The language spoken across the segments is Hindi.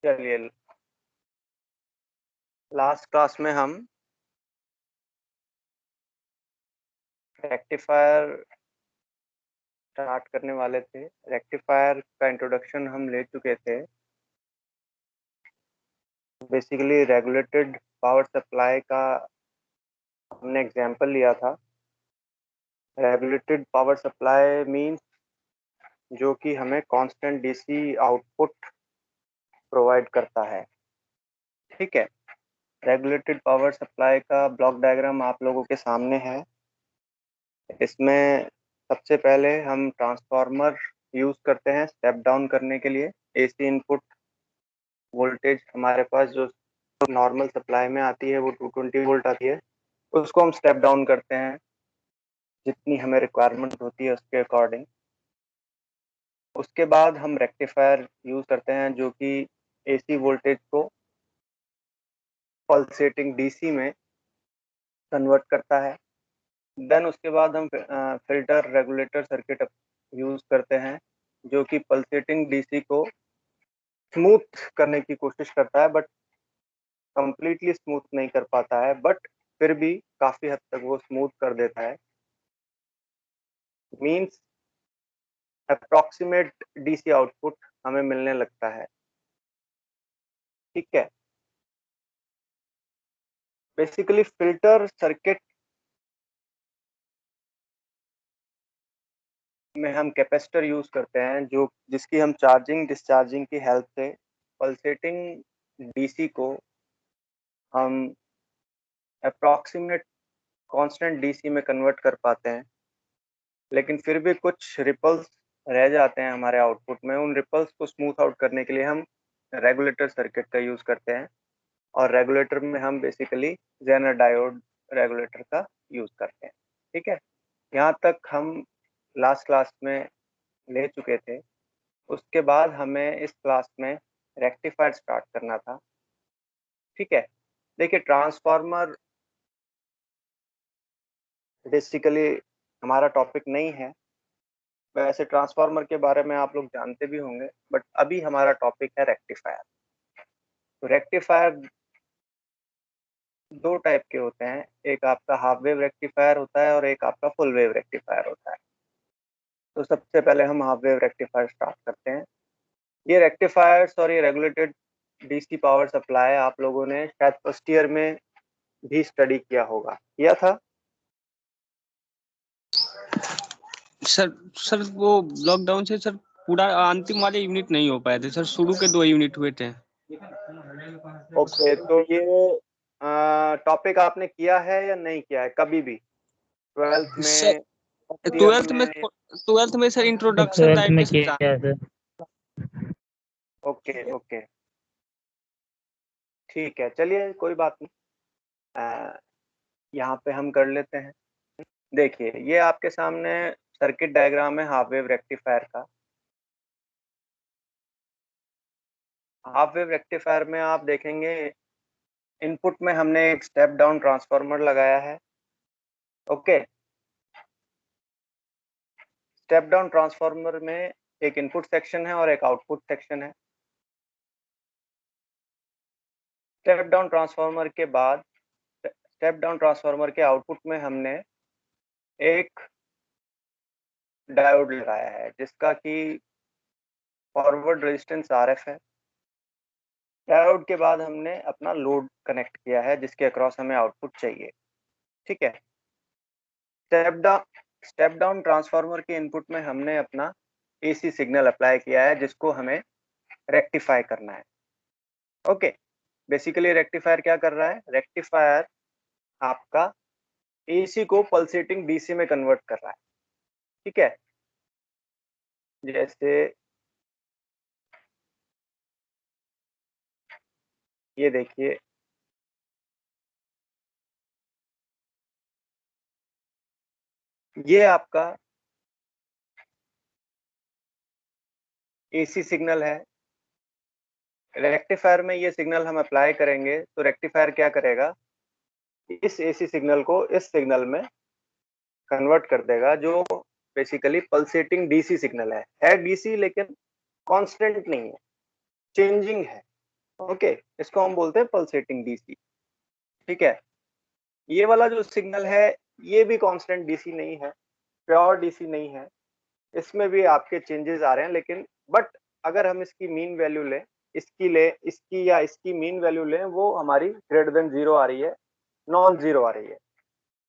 चलिए, लास्ट क्लास में हम रेक्टिफायर स्टार्ट करने वाले थे। रेक्टिफायर का इंट्रोडक्शन हम ले चुके थे। बेसिकली रेगुलेटेड पावर सप्लाई का हमने एग्जांपल लिया था। रेगुलेटेड पावर सप्लाई मींस जो कि हमें कांस्टेंट डीसी आउटपुट प्रोवाइड करता है। ठीक है, रेगुलेटेड पावर सप्लाई का ब्लॉक डायग्राम आप लोगों के सामने है। इसमें सबसे पहले हम ट्रांसफार्मर यूज करते हैं स्टेप डाउन करने के लिए। एसी इनपुट वोल्टेज हमारे पास जो नॉर्मल सप्लाई में आती है वो 220 वोल्ट आती है, उसको हम स्टेप डाउन करते हैं जितनी हमें रिक्वायरमेंट होती है उसके अकॉर्डिंग। उसके बाद हम रेक्टिफायर यूज करते हैं जो कि एसी वोल्टेज को पल्सेटिंग डीसी में कन्वर्ट करता है। देन उसके बाद हम फिल्टर रेगुलेटर सर्किट यूज करते हैं जो कि पल्सेटिंग डीसी को स्मूथ करने की कोशिश करता है, बट कंप्लीटली स्मूथ नहीं कर पाता है, बट फिर भी काफी हद तक वो स्मूथ कर देता है। मींस अप्रोक्सीमेट डीसी आउटपुट हमें मिलने लगता है। ठीक है, बेसिकली फिल्टर सर्किट में हम कैपेसिटर यूज करते हैं जो जिसकी हम चार्जिंग डिस्चार्जिंग की हेल्प से पल्सेटिंग डीसी को हम अप्रोक्सीमेट कांस्टेंट डीसी में कन्वर्ट कर पाते हैं। लेकिन फिर भी कुछ रिपल्स रह जाते हैं हमारे आउटपुट में। उन रिपल्स को स्मूथ आउट करने के लिए हम रेगुलेटर सर्किट का यूज करते हैं, और रेगुलेटर में हम बेसिकली जेनर डायोड रेगुलेटर का यूज करते हैं। ठीक है, यहाँ तक हम लास्ट क्लास में ले चुके थे। उसके बाद हमें इस क्लास में रेक्टिफायर स्टार्ट करना था। ठीक है, देखिए ट्रांसफार्मर बेसिकली हमारा टॉपिक नहीं है। वैसे ट्रांसफार्मर के बारे में आप लोग जानते भी होंगे, बट अभी हमारा टॉपिक है रेक्टिफायर। तो रेक्टिफायर दो टाइप के होते हैं, एक आपका हाफ वेव रेक्टिफायर होता है और एक आपका फुल वेव रेक्टिफायर होता है। तो सबसे पहले हम हाफ वेव रेक्टिफायर स्टार्ट करते हैं। ये रेक्टिफायर्स और ये रेगुलेटेड डीसी पावर सप्लाई आप लोगों ने शायद फर्स्ट ईयर में भी स्टडी किया होगा, किया था। सर सर वो लॉकडाउन से सर पूरा अंतिम वाले यूनिट नहीं हो पाए थे सर, शुरू के 2 यूनिट हुए थे। ओके, तो ये टॉपिक आपने किया है या नहीं किया है कभी भी ट्वेल्थ सर में, फर्स्ट ईयर ट्वेल्थ में में? सर इंट्रोडक्शन ट्वेल्थ में किया है सर। ओके ओके, ठीक है, चलिए कोई बात नहीं। यहाँ पे हम कर लेते हैं। देखिए, ये आपके सामने सर्किट डायग्राम है हाफ वेव रेक्टिफायर का। हाफ वेव रेक्टिफायर में आप देखेंगे इनपुट में हमने एक स्टेप डाउन ट्रांसफार्मर लगाया है। ओके, स्टेप डाउन ट्रांसफार्मर में एक इनपुट सेक्शन है और एक आउटपुट सेक्शन है। स्टेप डाउन ट्रांसफार्मर के बाद स्टेप डाउन ट्रांसफार्मर के आउटपुट में हमने एक डायोड लगाया है जिसका कि फॉरवर्ड रेजिस्टेंस RF है। डायोड के बाद हमने अपना लोड कनेक्ट किया है जिसके अक्रॉस हमें आउटपुट चाहिए। ठीक है, स्टेप डाउन ट्रांसफार्मर के इनपुट में हमने अपना AC सिग्नल अप्लाई किया है जिसको हमें रेक्टिफाई करना है। ओके, बेसिकली रेक्टिफायर क्या कर रहा है? रेक्टिफायर आपका AC को पल्सेटिंग DC में कन्वर्ट कर रहा है। ठीक है, जैसे ये देखिए, ये आपका AC सिग्नल है। रेक्टिफायर में ये सिग्नल हम अप्लाई करेंगे तो रेक्टिफायर क्या करेगा? इस AC सिग्नल को इस सिग्नल में कन्वर्ट कर देगा जो बेसिकली पल्सेटिंग DC सिग्नल है DC लेकिन कांस्टेंट नहीं है, चेंजिंग है। ओके, इसको हम बोलते हैं पल्सेटिंग डीसी। ठीक है, ये वाला जो सिग्नल है ये भी कांस्टेंट डीसी नहीं है, प्योर डीसी नहीं है, इसमें भी आपके चेंजेस आ रहे हैं, लेकिन बट अगर हम इसकी मीन वैल्यू लें, इसकी या इसकी मीन वैल्यू लें, वो हमारी ग्रेटर देन जीरो आ रही है, नॉन जीरो आ रही है।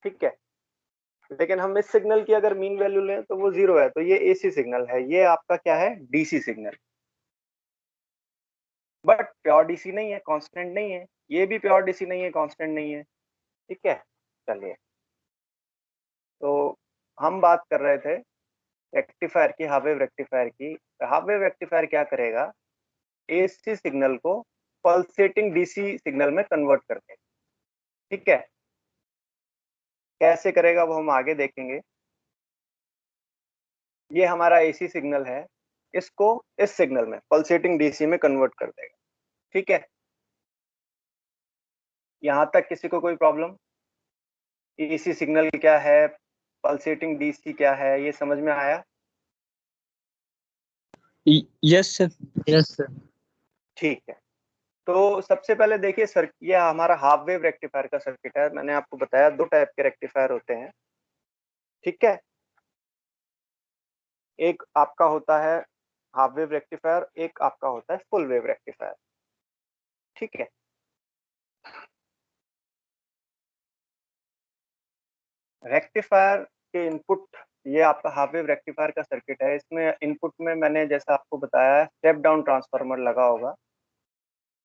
ठीक है, लेकिन हम इस सिग्नल की अगर मीन वैल्यू लें तो वो जीरो है, तो ये एसी सिग्नल है, ये आपका क्या है, DC signal. But pure DC नहीं है, कांस्टेंट नहीं है, ये भी प्योर डीसी नहीं है, कांस्टेंट नहीं है। ठीक है, चलिए, तो हम बात कर रहे थे रेक्टिफायर की, हाफ वेव रेक्टिफायर की। हाफ वेव रेक्टिफायर क्या करेगा, एसी सिग्नल को पल्सेटिंग डीसी सिग्नल में कन्वर्ट कर देगा। ठीक है, कैसे करेगा वो हम आगे देखेंगे। ये हमारा एसी सिग्नल है, इसको इस सिग्नल में पल्सेटिंग डीसी में कन्वर्ट कर देगा। ठीक है, यहां तक किसी को कोई प्रॉब्लम? एसी सिग्नल क्या है, पल्सेटिंग डीसी क्या है, ये समझ में आया? Yes sir. Yes sir. ठीक है, तो सबसे पहले देखिए सर, ये हमारा हाफ वेव रेक्टिफायर का सर्किट है। मैंने आपको बताया दो टाइप के रेक्टिफायर होते हैं। ठीक है, एक आपका होता है हाफ वेव रेक्टिफायर, एक आपका होता है फुल वेव रेक्टिफायर। ठीक है, रेक्टिफायर के इनपुट, ये आपका हाफ वेव रेक्टिफायर का सर्किट है। इसमें इनपुट में मैंने जैसा आपको बताया स्टेप डाउन ट्रांसफार्मर लगा होगा।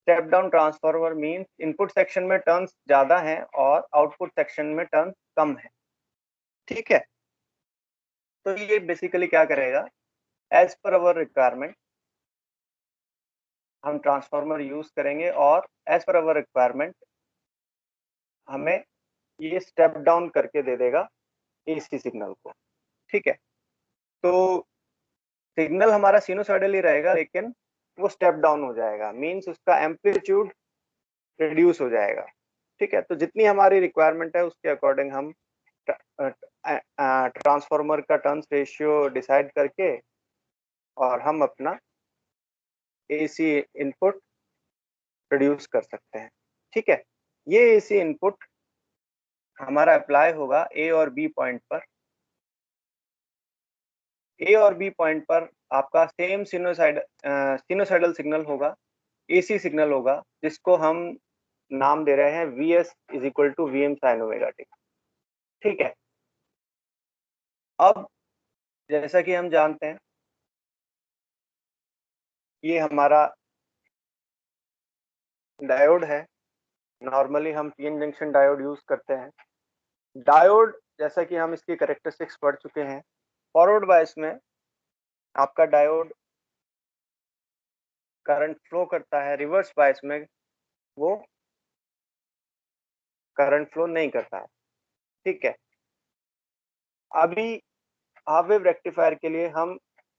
Step down transformer means input section में टर्न्स ज्यादा हैं और आउटपुट सेक्शन में टर्न्स कम है। ठीक है, तो ये बेसिकली क्या करेगा, एज पर अवर रिक्वायरमेंट हम ट्रांसफार्मर यूज करेंगे, और एज पर अवर रिक्वायरमेंट हमें ये स्टेप डाउन करके दे देगा एसी सिग्नल को। ठीक है, तो सिग्नल हमारा सिनुसाइडल ही रहेगा, लेकिन वो स्टेप डाउन हो जाएगा, मींस उसका एम्पलीट्यूड रिड्यूस हो जाएगा। ठीक है, तो जितनी हमारी रिक्वायरमेंट है उसके अकॉर्डिंग हम ट्रांसफार्मर का टर्न्स रेशियो डिसाइड करके और हम अपना एसी इनपुट प्रोड्यूस कर सकते हैं। ठीक है, ये एसी इनपुट हमारा अप्लाई होगा ए और बी पॉइंट पर। ए और बी पॉइंट पर आपका सेम सिनोसाइडल सिग्नल होगा, एसी सिग्नल होगा, जिसको हम नाम दे रहे हैं V S is equal to V M sine omega T. ठीक है, अब जैसा कि हम जानते हैं ये हमारा डायोड है। नॉर्मली हम पीएन जंक्शन डायोड यूज करते हैं। डायोड, जैसा कि हम इसकी कैरेक्टरिस्टिक्स पढ़ चुके हैं, फॉरवर्ड बायस में आपका डायोड करंट फ्लो करता है, रिवर्स बायस में वो करंट फ्लो नहीं करता है। ठीक है, अभी हाफ वेव रेक्टिफायर के लिए हम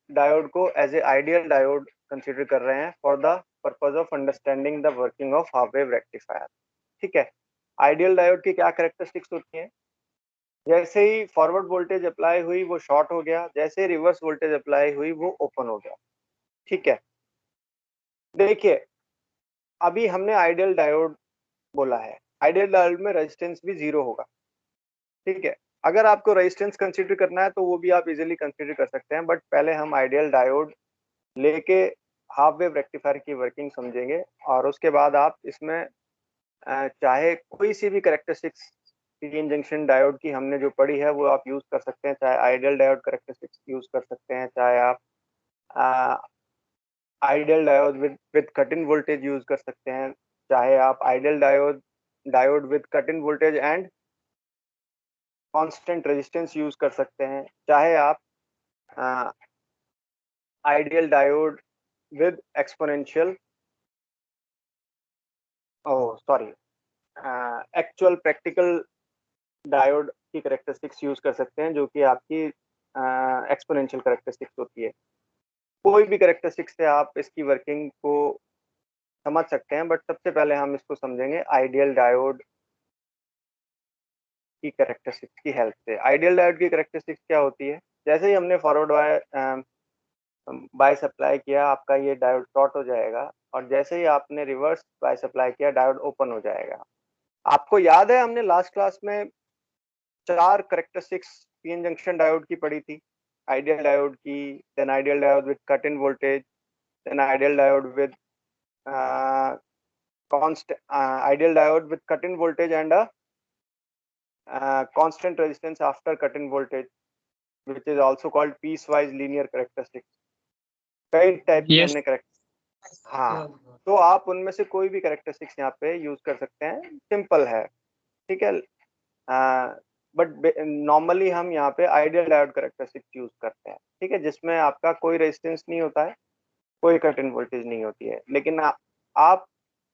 डायोड को as a ideal diode consider कर रहे हैं for the purpose of understanding the working of half wave rectifier. ठीक है, आइडियल डायोड की क्या कैरेक्टरिस्टिक्स होती है, जैसे ही फॉरवर्ड वोल्टेज अप्लाई हुई वो शॉर्ट हो गया, जैसे ही रिवर्स वोल्टेज अप्लाई हुई वो ओपन हो गया। ठीक है, देखिए अभी हमने आइडियल डायोड बोला है, आइडियल डायोड में रेजिस्टेंस भी जीरो होगा। ठीक है, अगर आपको रेजिस्टेंस कंसीडर करना है तो वो भी आप इजीली कंसीडर कर सकते हैं, बट पहले हम आइडियल डायोड लेके हाफ वेव रेक्टिफायर की वर्किंग समझेंगे, और उसके बाद आप इसमें चाहे कोई सी भी करेक्टरिस्टिक्स पीएन जंक्शन डायोड की हमने जो पढ़ी है वो आप यूज कर सकते हैं, चाहे आइडियल डायोड करेक्टरिस्टिक्स यूज कर सकते हैं, चाहे आप ideal diode with cut in voltage use कर सकते हैं, चाहे आप ideal diode diode with cut in voltage and constant resistance use कर सकते हैं, चाहे आप ideal diode with exponential, oh sorry, actual practical diode की करेक्टरिस्टिक्स यूज कर सकते हैं, जो कि आपकी एक्सपोनेंशियल करेक्टरिस्टिक्स होती है। कोई भी करेक्टरिस्टिक्स से आप इसकी वर्किंग को समझ सकते हैं, बट सबसे पहले हम इसको समझेंगे आइडियल डायोड की करेक्टरिस्टिक्स की हेल्प से। आइडियल डायोड की करेक्टरिस्टिक्स क्या होती है, जैसे ही हमने फॉरवर्ड वायर बायस अप्लाई किया, आपका ये डायोड शॉर्ट हो जाएगा, और जैसे ही आपने रिवर्स बायस अप्लाई किया, डायोड ओपन हो जाएगा। आपको याद है हमने लास्ट क्लास में 4 कैरेक्टरिस्टिक्स पीएन जंक्शन डायोड की पढ़ी थी। आइडियल डायोड की, then ideal diode with cut in voltage, then ideal diode with constant ideal diode with cut in voltage and a constant resistance after cut in voltage, which is also called piecewise linear characteristics। कई टाइप की यस। हमने करेक्ट, हाँ, तो आप उनमें से कोई भी करेक्टरिस्टिक्स यहाँ पे यूज कर सकते हैं, सिंपल है, ठीक है। बट नॉर्मली हम यहाँ पे आइडियल डायोड करेक्टरिस्टिक्स यूज करते हैं, ठीक है, जिसमें आपका कोई रेजिस्टेंस नहीं होता है, कोई कट इन वोल्टेज नहीं होती है। लेकिन आप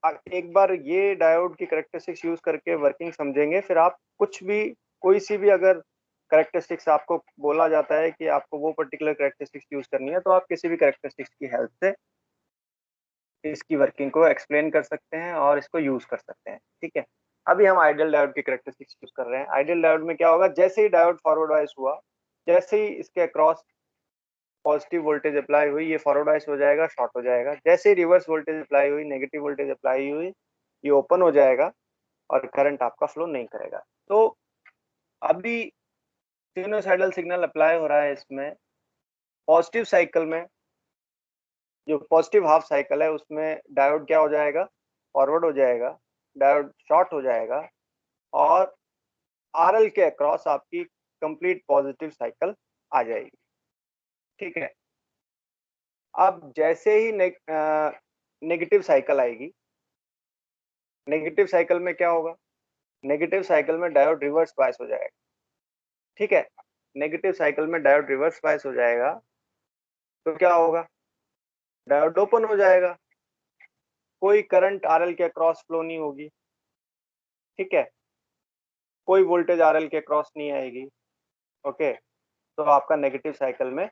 एक बार ये डायोड की करेक्टरिस्टिक्स यूज करके वर्किंग समझेंगे, फिर आप कुछ भी, कोई सी भी अगर करेक्टरिस्टिक्स आपको बोला जाता है कि आपको वो पर्टिकुलर करेक्टरिस्टिक्स यूज करनी है, तो आप किसी भी करेक्टरिस्टिक्स की हेल्प से इसकी वर्किंग को एक्सप्लेन कर सकते हैं और इसको यूज कर सकते हैं, ठीक है। अभी हम आइडियल डायोड की करेक्टरिस्टिक्स यूज कर रहे हैं। आइडियल डायोड में क्या होगा, जैसे ही डायोड फॉरवर्ड वाइज हुआ, जैसे ही इसके अक्रॉस पॉजिटिव वोल्टेज अप्लाई हुई, ये फॉरवर्ड वाइज हो जाएगा, शॉर्ट हो जाएगा। जैसे ही रिवर्स वोल्टेज अप्लाई हुई, नेगेटिव वोल्टेज अप्लाई हुई, ये ओपन हो जाएगा और करंट आपका फ्लो नहीं करेगा। तो अभी साइनोसाइडल सिग्नल अप्लाई हो रहा है, इसमें पॉजिटिव साइकिल में, जो पॉजिटिव हाफ साइकिल है, उसमें डायोड क्या हो जाएगा, फॉरवर्ड हो जाएगा, डायोड शॉर्ट हो जाएगा, और आरएल के अक्रॉस आपकी कंप्लीट पॉजिटिव साइकिल आ जाएगी, ठीक है। अब जैसे ही नेगेटिव साइकिल आएगी, नेगेटिव साइकिल में क्या होगा, नेगेटिव साइकिल में डायोड रिवर्स बायस हो जाएगा, ठीक है। नेगेटिव साइकिल में डायोड रिवर्स बायस हो जाएगा, तो क्या होगा, डायोड ओपन हो जाएगा, कोई करंट आरएल के अक्रॉस फ्लो नहीं होगी, ठीक है, कोई वोल्टेज आरएल के अक्रॉस नहीं आएगी, ओके। तो आपका नेगेटिव साइकिल में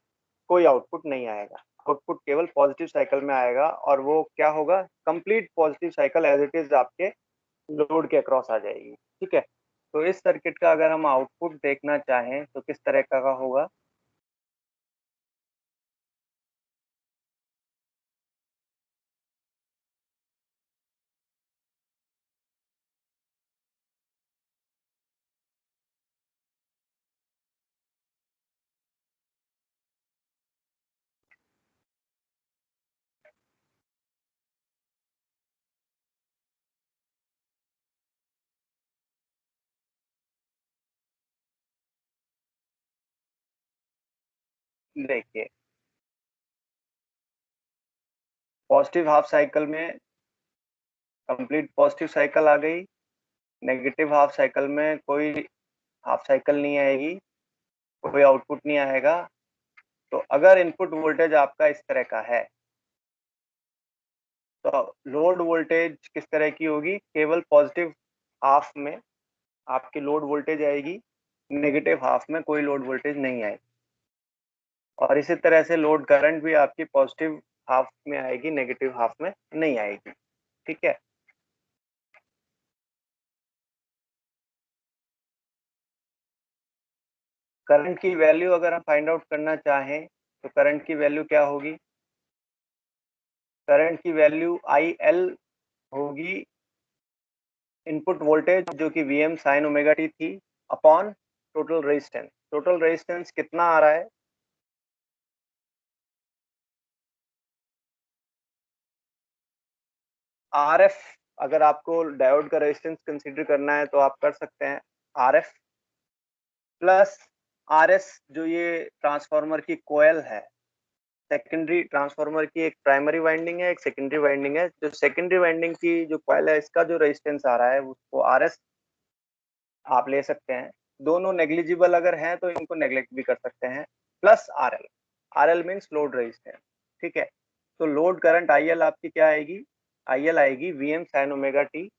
कोई आउटपुट नहीं आएगा, आउटपुट केवल पॉजिटिव साइकिल में आएगा, और वो क्या होगा, complete positive cycle as it is आपके लोड के अक्रॉस आ जाएगी, ठीक है। तो इस सर्किट का अगर हम आउटपुट देखना चाहें तो किस तरह का होगा, देखिए पॉजिटिव हाफ साइकिल में कंप्लीट पॉजिटिव साइकिल आ गई, नेगेटिव हाफ साइकिल में कोई हाफ साइकिल नहीं आएगी, कोई आउटपुट नहीं आएगा। तो अगर इनपुट वोल्टेज आपका इस तरह का है, तो लोड वोल्टेज किस तरह की होगी, केवल पॉजिटिव हाफ में आपकी लोड वोल्टेज आएगी, नेगेटिव हाफ में कोई लोड वोल्टेज नहीं आएगी, और इसी तरह से लोड करंट भी आपकी पॉजिटिव हाफ में आएगी, नेगेटिव हाफ में नहीं आएगी, ठीक है। करंट की वैल्यू अगर हम फाइंड आउट करना चाहें, तो करंट की वैल्यू क्या होगी, करंट की वैल्यू आई एल होगी, इनपुट वोल्टेज जो कि V M sine omega T थी, upon total resistance. Total resistance कितना आ रहा है, आर एफ। अगर आपको डायोड का रेजिस्टेंस कंसीडर करना है तो आप कर सकते हैं are F plus R S, जो ये ट्रांसफार्मर की कोयल है, सेकेंडरी ट्रांसफार्मर की एक प्राइमरी वाइंडिंग है, एक सेकेंडरी वाइंडिंग है। जो सेकेंडरी वाइंडिंग की जो कॉइल है, इसका जो रेजिस्टेंस आ रहा है उसको आर एस आप ले सकते हैं। दोनों नेग्लिजिबल अगर हैं तो इनको नेग्लेक्ट भी कर सकते हैं, plus R L. R L means load resistance, ठीक है। तो लोड करंट आई एल आपकी क्या आएगी, आई एल आएगी V M sine omega T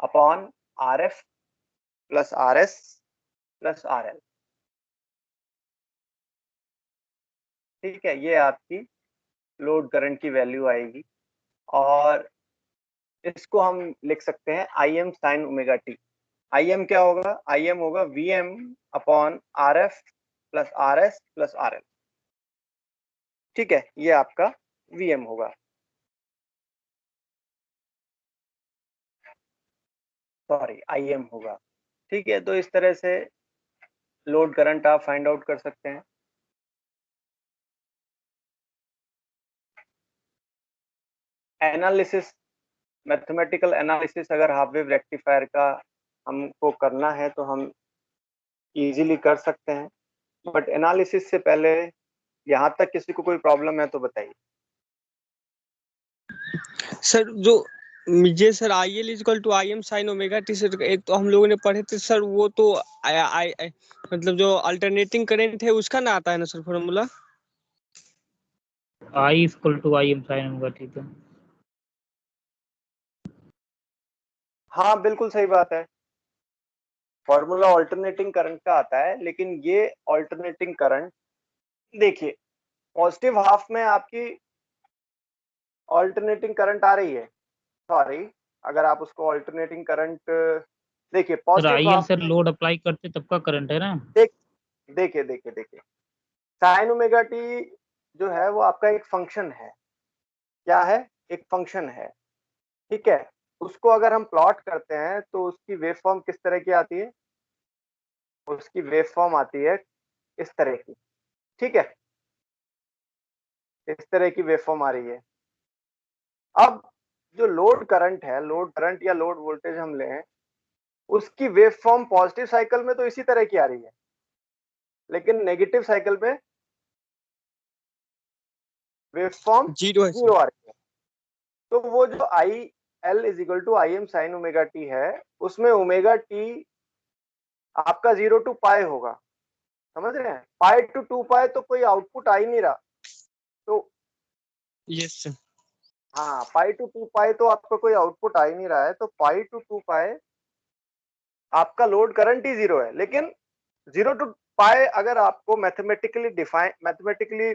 upon R F plus R S plus R L, ठीक है। ये आपकी लोड करंट की वैल्यू आएगी, और इसको हम लिख सकते हैं I M sine omega T. I M क्या होगा, आई एम होगा V M upon R F plus R S plus R L, ठीक है, ये आपका Vm होगा। सॉरी, Im होगा। ठीक है, तो इस तरह से लोड करंट आप फाइंड आउट कर सकते हैं। एनालिसिस, मैथमेटिकल एनालिसिस अगर हाफ वेव रेक्टिफायर का हमको करना है तो हम इजीली कर सकते हैं, बट एनालिसिस से पहले यहाँ तक किसी को कोई प्रॉब्लम है तो बताइए। सर जो मुझे sir I L is equal to I M sine omega T sir, एक तो हम लोगों ने पढ़े थे सर, वो तो मतलब जो अल्टरनेटिंग करंट है उसका ना आता है ना sir formula. I equal to I M sine omega T. तो हाँ बिल्कुल सही बात है, फॉर्मूला ऑल्टरनेटिंग करंट का आता है, लेकिन ये ऑल्टरनेटिंग करंट देखिए, पॉजिटिव हाफ में आपकी ऑल्टरनेटिंग करंट आ रही है। सॉरी, अगर आप उसको ऑल्टरनेटिंग करंट देखिए, sir positive I L half sir में लोड अप्लाई करते तब का करंट है ना। देखिए देखिए देखिए, साइन ओमेगा टी जो है वो आपका एक फंक्शन है। क्या है? एक फंक्शन है। ठीक है, उसको अगर हम प्लॉट करते हैं तो उसकी वेव फॉर्म किस तरह की आती है? उसकी वेव फॉर्म आती है इस तरह की। ठीक है, इस तरह की वेव फॉर्म आ रही है। अब जो लोड करंट है, लोड करंट या लोड वोल्टेज हम लें, उसकी वेव फॉर्म पॉजिटिव साइकिल में तो इसी तरह की आ रही है, लेकिन नेगेटिव साइकिल में वेव फॉर्म जीरो है जीरो सर। आ रही है। तो वो जो I L is equal to I M sine omega T है, उसमें ओमेगा टी आपका 0 टू पाई होगा। समझ रहे हैं? पाई टू 2 पाई तो कोई आउटपुट आ ही नहीं रहा। तो यस सर। हाँ, पाई टू 2 पाई तो आपका कोई आउटपुट आ ही नहीं रहा है, तो पाई टू 2 पाई आपका लोड करंट ही 0 है। लेकिन 0 टू पाई अगर आपको मैथमेटिकली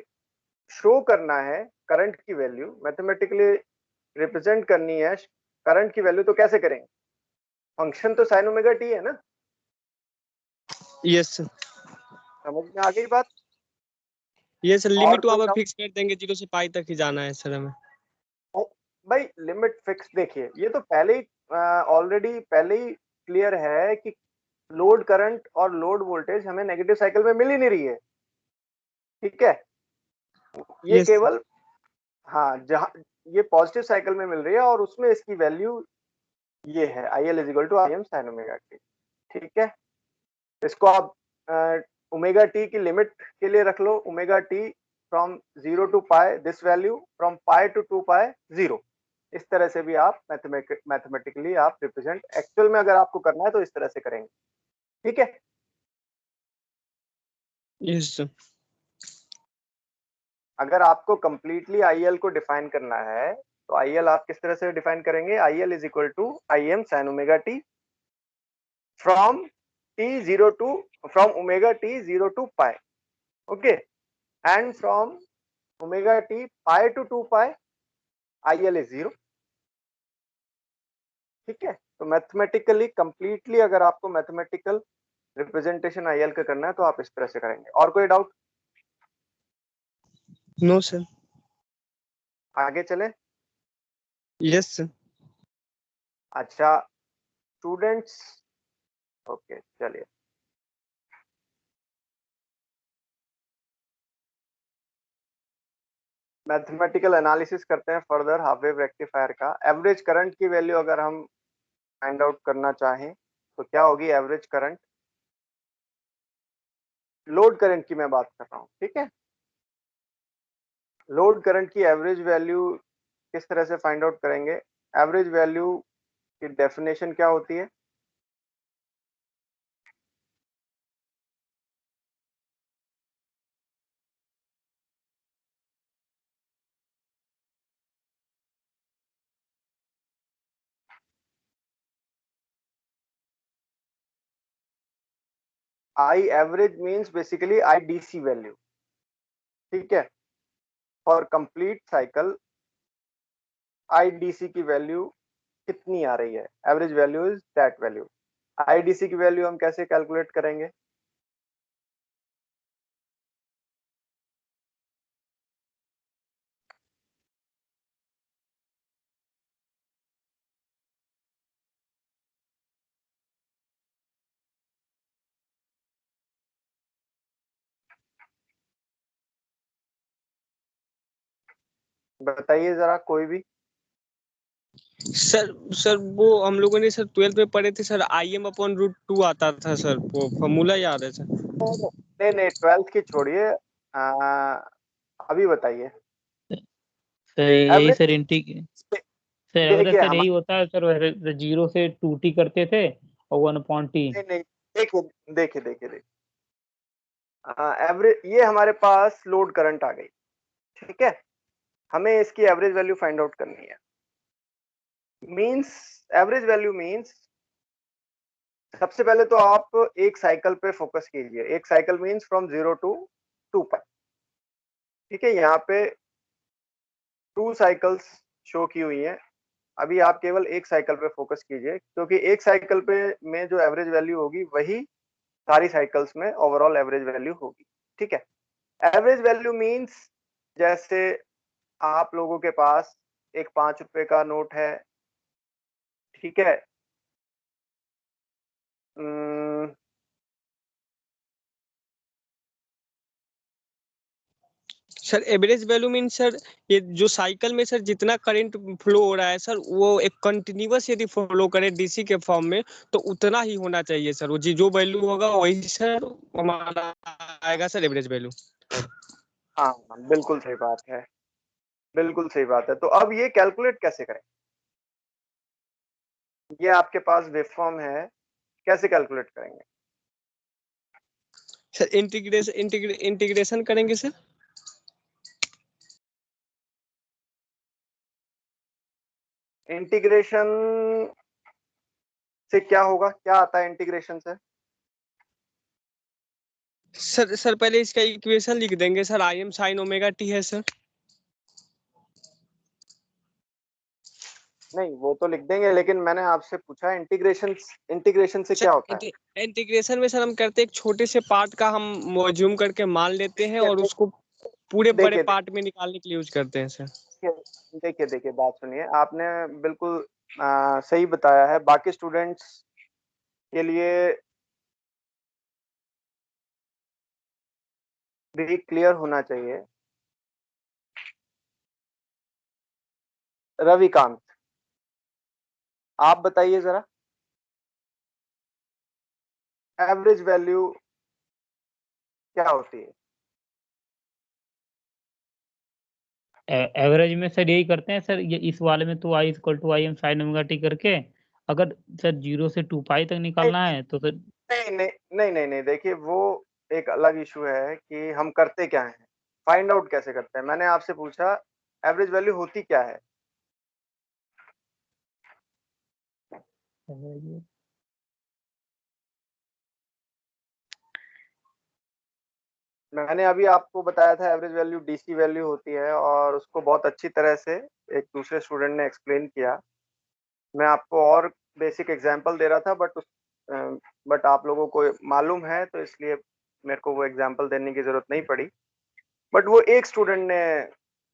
शो करना है, करंट की वैल्यू मैथमेटिकली रिप्रेजेंट करनी है करंट की वैल्यू, तो कैसे करेंगे? फंक्शन तो साइन ओमेगा टी है ना। Yes sir. समझ में आ गई बात? ये सर और लिमिट कोई वहां पर डाउट? फिक्स कर देंगे, जीरो से पाई तक ही जाना है सर हमें। भाई लिमिट फिक्स, देखिए ये तो पहले ही ऑलरेडी पहले ही क्लियर है कि लोड करंट और लोड वोल्टेज हमें नेगेटिव साइकिल में मिल ही नहीं रही है। ठीक है, ये यस सर। केवल, हाँ, जहां ये पॉजिटिव साइकिल में मिल रही है और उसमें इसकी वैल्यू ये है, I L is equal to I M sine omega T. ठीक है, इसको आप ओमेगा टी की लिमिट के लिए रख लो, omega T from 0 to pi, this value from pi to 2 pi 0। इस तरह से भी आप मैथमेटिकली आप रिप्रेजेंट, एक्चुअल में अगर आपको करना है तो इस तरह से करेंगे। ठीक है, यस सर। अगर आपको कंप्लीटली आईएल को डिफाइन करना है तो आईएल आप किस तरह से डिफाइन करेंगे? IL is equal to I M sine omega T from T 0 to, from omega T 0 to pi, okay, and from omega T pi to 2 pi IL is 0। ठीक है, तो मैथमेटिकली कंप्लीटली अगर आपको मैथमेटिकल रिप्रेजेंटेशन आईएल का करना है तो आप इस तरह से करेंगे। और कोई डाउट? No sir. आगे चले? Yes sir. अच्छा स्टूडेंट्स, ओके चलिए, मैथमेटिकल एनालिसिस करते हैं फर्दर हाफ वेव रेक्टिफायर का। एवरेज करंट की वैल्यू अगर हम फाइंड आउट करना चाहें तो क्या होगी? एवरेज करंट, लोड करंट की मैं बात कर रहा हूँ। ठीक है, लोड करंट की एवरेज वैल्यू किस तरह से फाइंड आउट करेंगे? एवरेज वैल्यू की डेफिनेशन क्या होती है? I average means basically I DC value. ठीक है, for complete cycle I DC की वैल्यू कितनी आ रही है? Average value is that value. I DC की वैल्यू हम कैसे कैलकुलेट करेंगे? बताइए जरा कोई भी। सर सर वो हम लोगों ने सर 12th में पढ़े थे सर, Im/√2 आता था सर, वो फॉर्मूला याद है सर? नहीं नहीं, 12th की छोड़िए, अभी बताइए। सर यही एवरेज, सर सर एवरेज देखिए सर हम, यही होता है सर, 0 से 2t करते थे और 1/t। नहीं नहीं, देखिए देखिए देखिए देखिए, एवरेज, ये हमारे पास लोड करंट आ गई, ठीक है, हमें इसकी एवरेज वैल्यू फाइंड आउट करनी है। मींस, एवरेज वैल्यू मींस, सबसे पहले तो आप एक साइकिल पे फोकस कीजिए। एक cycle means from 0 to 2 pi, ठीक है, यहाँ पे 2 साइकिल्स शो की हुई हैं। अभी आप केवल एक साइकिल पे फोकस कीजिए, क्योंकि एक साइकिल पे में जो एवरेज वैल्यू होगी वही सारी साइकिल्स में ओवरऑल एवरेज वैल्यू होगी, ठीक है। एवरेज वैल्यू मींस, जैसे आप लोगों के पास एक 5 रुपए का नोट है, ठीक है, um, sir average value mean sir, ये जो साइकिल में सर जितना करंट फ्लो हो रहा है सर, वो एक कंटिन्यूअस यदि फ्लो करे डीसी के फॉर्म में, तो उतना ही होना चाहिए सर। वो जो वैल्यू होगा वही सर हमारा आएगा सर एवरेज वैल्यू। हाँ बिल्कुल सही बात है, बिल्कुल सही बात है। तो अब ये कैलकुलेट कैसे करें? ये आपके पास वेवफॉर्म है, कैसे कैलकुलेट करेंगे? सर इंटीग्रेशन करेंगे सर। इंटीग्रेशन से क्या होगा, क्या आता है इंटीग्रेशन से? सर पहले इसका इक्वेशन लिख देंगे सर, Im sin⍵t है सर। नहीं वो तो लिख देंगे, लेकिन मैंने आपसे पूछा इंटीग्रेशन, इंटीग्रेशन से क्या होता है? सर इंटीग्रेशन में सर हम करते हैं एक छोटे से पार्ट का हम ज्यूम करके मान लेते हैं, और उसको पूरे बड़े देखिए पार्ट में निकालने के लिए यूज करते हैं सर। देखिए देखिए देखिए, बात सुनिए, आपने बिल्कुल सही बताया है। बाकी स्टूडेंट्स के लिए भी क्लियर होना चाहिए। रविकांत, आप बताइए जरा, एवरेज वैल्यू क्या होती है? एवरेज में सर यही करते हैं सर, ये इस वाले में तो I = Im sin⍵t करके, अगर सर 0 से 2 पाई तक नहीं निकालना है तो सर नहीं नहीं नहीं नहीं नहीं, देखिए वो एक अलग इशू है कि हम करते क्या हैं, फाइंड आउट कैसे करते हैं। मैंने आपसे पूछा एवरेज वैल्यू होती क्या है। मैंने अभी आपको बताया था एवरेज वैल्यू डीसी वैल्यू होती है, और उसको बहुत अच्छी तरह से एक दूसरे स्टूडेंट ने एक्सप्लेन किया। मैं आपको और बेसिक एग्जांपल दे रहा था, बट आप लोगों को मालूम है, तो इसलिए मेरे को वो एग्जांपल देने की जरूरत नहीं पड़ी। बट वो एक स्टूडेंट ने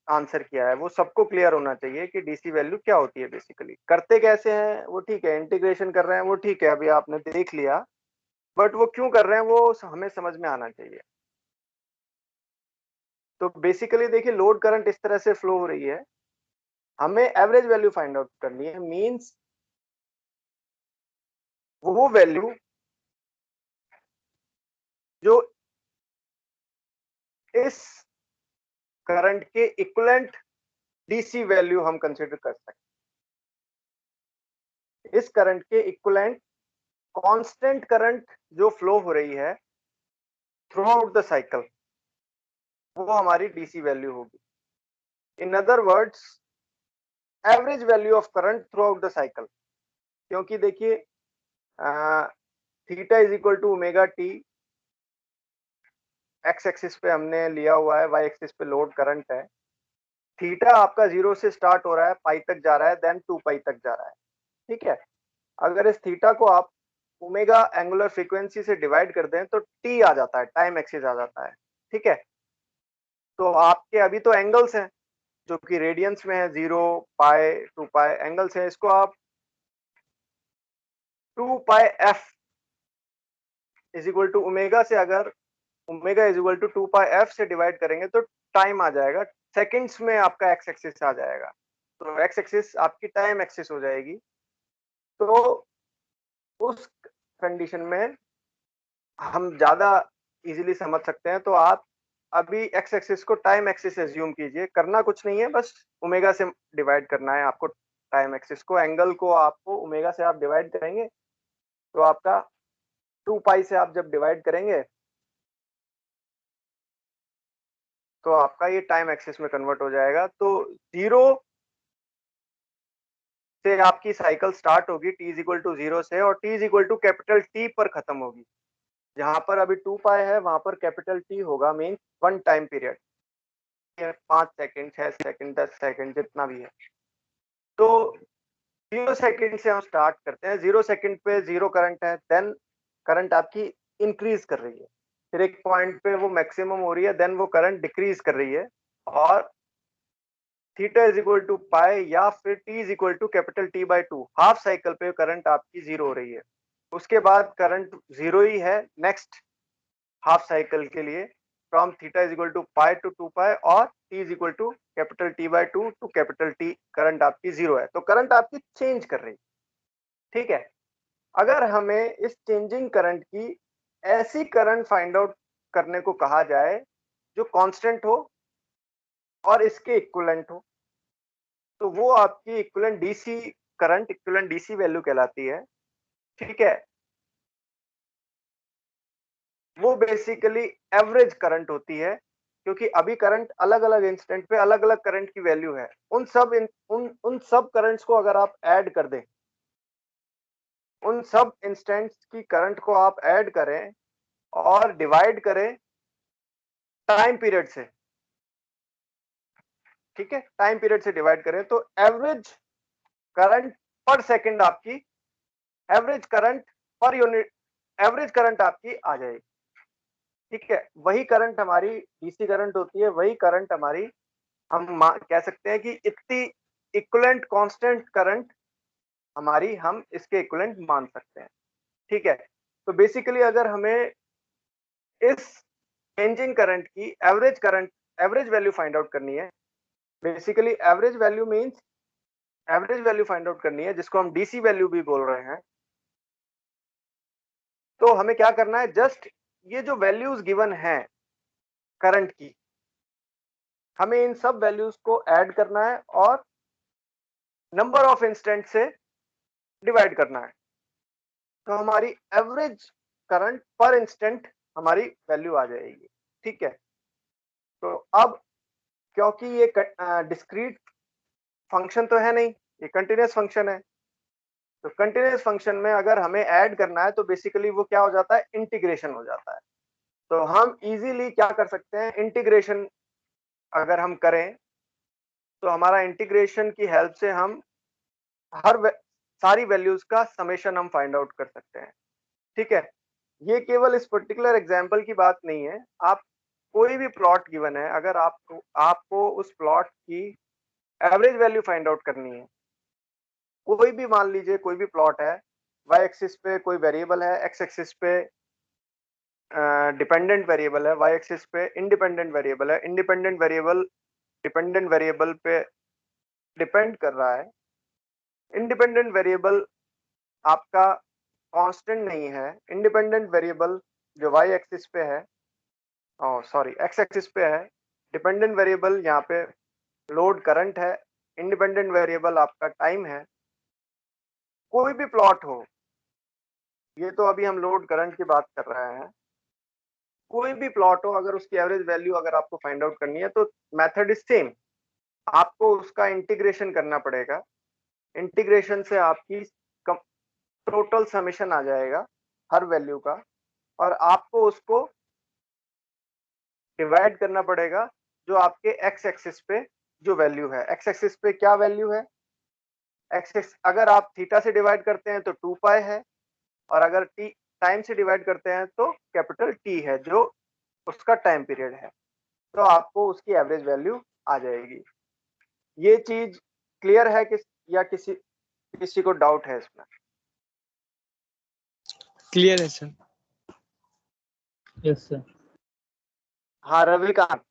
आंसर किया है, वो सबको क्लियर होना चाहिए कि डीसी वैल्यू क्या होती है। बेसिकली करते कैसे हैं वो ठीक है, इंटीग्रेशन कर रहे हैं वो ठीक है, अभी आपने देख लिया, बट वो क्यों कर रहे हैं वो हमें समझ में आना चाहिए। तो बेसिकली देखिए, लोड करंट इस तरह से फ्लो हो रही है, हमें एवरेज वैल्यू फाइंड आउट करनी है। मींस वो वैल्यू जो इस करंट के इक्विवेलेंट डीसी वैल्यू हम कंसीडर कर सकते हैं। इस करंट के इक्विवेलेंट कांस्टेंट करंट जो फ्लो हो रही है थ्रू आउट द साइकिल, वो हमारी डीसी वैल्यू होगी। In other words, average value of current throughout the cycle. क्योंकि देखिए, theta is equal to omega T, X axis पे हमने लिया हुआ है, वाई एक्सिस पे लोड करंट है। थीटा आपका 0 से स्टार्ट हो रहा है, पाई तक जा रहा है, देन 2 पाई तक जा रहा है, ठीक है। अगर इस थीटा को आप ओमेगा एंगुलर फ्रीक्वेंसी से डिवाइड कर दें तो टी आ जाता है, टाइम एक्सिस आ जाता है, ठीक है। तो आपके अभी तो एंगल्स हैं जो कि रेडियंस में है, 0, पाई, 2 पाई एंगल्स है। इसको आप 2 pi F is equal to omega से, अगर omega is equal to 2 pi F से डिवाइड करेंगे तो टाइम आ जाएगा, सेकंड्स में आपका एक्स एक्सिस आ जाएगा, तो एक्स एक्सिस आपकी टाइम एक्सिस हो जाएगी। तो उस कंडीशन में हम ज़्यादा इजीली समझ सकते हैं। तो आप अभी एक्स एक्सिस को टाइम एक्सिस एज्यूम कीजिए, करना कुछ नहीं है, बस ओमेगा से डिवाइड करना है आपको। टाइम एक्सिस को, एंगल को आपको ओमेगा से आप डिवाइड करेंगे, तो आपका 2 पाई से आप जब डिवाइड करेंगे तो आपका ये टाइम एक्सिस में कन्वर्ट हो जाएगा। तो 0 से आपकी साइकिल स्टार्ट होगी t इज इक्वल टू 0 से, और t is equal to capital T पर खत्म होगी। जहां पर अभी 2 पाई है वहां पर कैपिटल T होगा, mean 1 time period, 5 second, 6 second, 10 second, जितना भी है। तो 0 सेकंड से हम स्टार्ट करते हैं। 0 सेकंड पे 0 करंट है, देन करंट आपकी इंक्रीज कर रही है, फिर एक पॉइंट पे वो मैक्सिमम हो रही है, देन वो करंट डिक्रीज कर रही है, और theta is equal to pi या फिर T is equal to capital T by 2, half cycle पे करंट आपकी 0 हो रही है। उसके बाद करंट 0 ही है नेक्स्ट हाफ साइकिल के लिए, from theta is equal to pi to 2 pi, और T is equal to capital T by 2 to capital T, current आपकी 0 है। तो करंट आपकी चेंज कर रही है, ठीक है। अगर हमें इस चेंजिंग करंट की ऐसी करंट फाइंड आउट करने को कहा जाए जो कांस्टेंट हो और इसके इक्विवेलेंट हो, तो वो आपकी equivalent DC current, equivalent DC value कहलाती है, ठीक है। वो बेसिकली एवरेज करंट होती है, क्योंकि अभी करंट अलग अलग इंस्टेंट पे अलग अलग करंट की वैल्यू है। उन सब करंट्स को अगर आप ऐड कर दें, उन सब इंस्टेंट्स की करंट को आप ऐड करें और डिवाइड करें टाइम पीरियड से, ठीक है, टाइम पीरियड से डिवाइड करें, तो एवरेज करंट पर सेकंड आपकी, average current per unit, average current आपकी आ जाएगी, ठीक है। वही करंट हमारी डीसी करंट होती है, वही करंट हमारी, हम कह सकते हैं कि इतनी इक्विवेलेंट कांस्टेंट करंट हमारी, हम इसके इक्विवेलेंट मान सकते हैं, ठीक है। तो बेसिकली अगर हमें इस चेंजिंग करंट की एवरेज वैल्यू फाइंड आउट करनी है, basically average value means average value find out करनी है, जिसको हम डीसी वैल्यू भी बोल रहे हैं, तो हमें क्या करना है, जस्ट ये जो वैल्यूज गिवन है करंट की, हमें इन सब वैल्यूज को ऐड करना है और नंबर ऑफ इंस्टेंट से डिवाइड करना है, तो हमारी एवरेज करंट पर इंस्टेंट हमारी वैल्यू आ जाएगी, ठीक है। तो अब क्योंकि ये डिस्क्रीट फंक्शन तो है नहीं, ये कंटिन्यूअस फंक्शन है, तो कंटिन्यूअस फंक्शन में अगर हमें ऐड करना है तो बेसिकली वो क्या हो जाता है, इंटीग्रेशन हो जाता है। तो हम इजीली क्या कर सकते हैं, इंटीग्रेशन अगर हम करें तो हमारा इंटीग्रेशन की हेल्प से हम सारी वैल्यूज का समेशन हम फाइंड आउट कर सकते हैं, ठीक है। ये केवल इस पर्टिकुलर एग्जांपल की बात नहीं है, आप कोई भी प्लॉट गिवन है, अगर आपको उस प्लॉट की एवरेज वैल्यू फाइंड आउट करनी है, कोई भी मान लीजिए कोई भी प्लॉट है, वाई एक्सिस पे कोई वेरिएबल है, एक्स एक्सिस पे डिपेंडेंट वेरिएबल है, वाई एक्सिस पे इंडिपेंडेंट वेरिएबल है, इंडिपेंडेंट वेरिएबल डिपेंडेंट वेरिएबल पे डिपेंड कर रहा है, इंडिपेंडेंट वेरिएबल आपका कांस्टेंट नहीं है, इंडिपेंडेंट वेरिएबल जो वाई एक्सिस पे है, सॉरी एक्स एक्सिस पे है, डिपेंडेंट वेरिएबल यहाँ पे लोड करंट है, इंडिपेंडेंट वेरिएबल आपका टाइम है। कोई भी प्लॉट हो, ये तो अभी हम लोड करंट की बात कर रहे हैं, कोई भी प्लॉट हो, अगर उसकी एवरेज वैल्यू अगर आपको फाइंड आउट करनी है तो मेथड इज सेम, आपको उसका इंटीग्रेशन करना पड़ेगा, इंटीग्रेशन से आपकी टोटल समेशन आ जाएगा हर वैल्यू का, और आपको उसको डिवाइड करना पड़ेगा जो आपके एक्स एक्सिस पे जो वैल्यू है। एक्स एक्सिस पे क्या वैल्यू है, एक्स अगर आप थीटा से डिवाइड करते हैं तो 2 पाई है, और अगर टी टाइम से डिवाइड करते हैं तो कैपिटल टी है, जो उसका टाइम पीरियड है, तो आपको उसकी एवरेज वैल्यू आ जाएगी। ये चीज क्लियर है कि या किसी किसी को डाउट है इसमें? क्लियर है सर। Yes sir. हाँ रविकांत।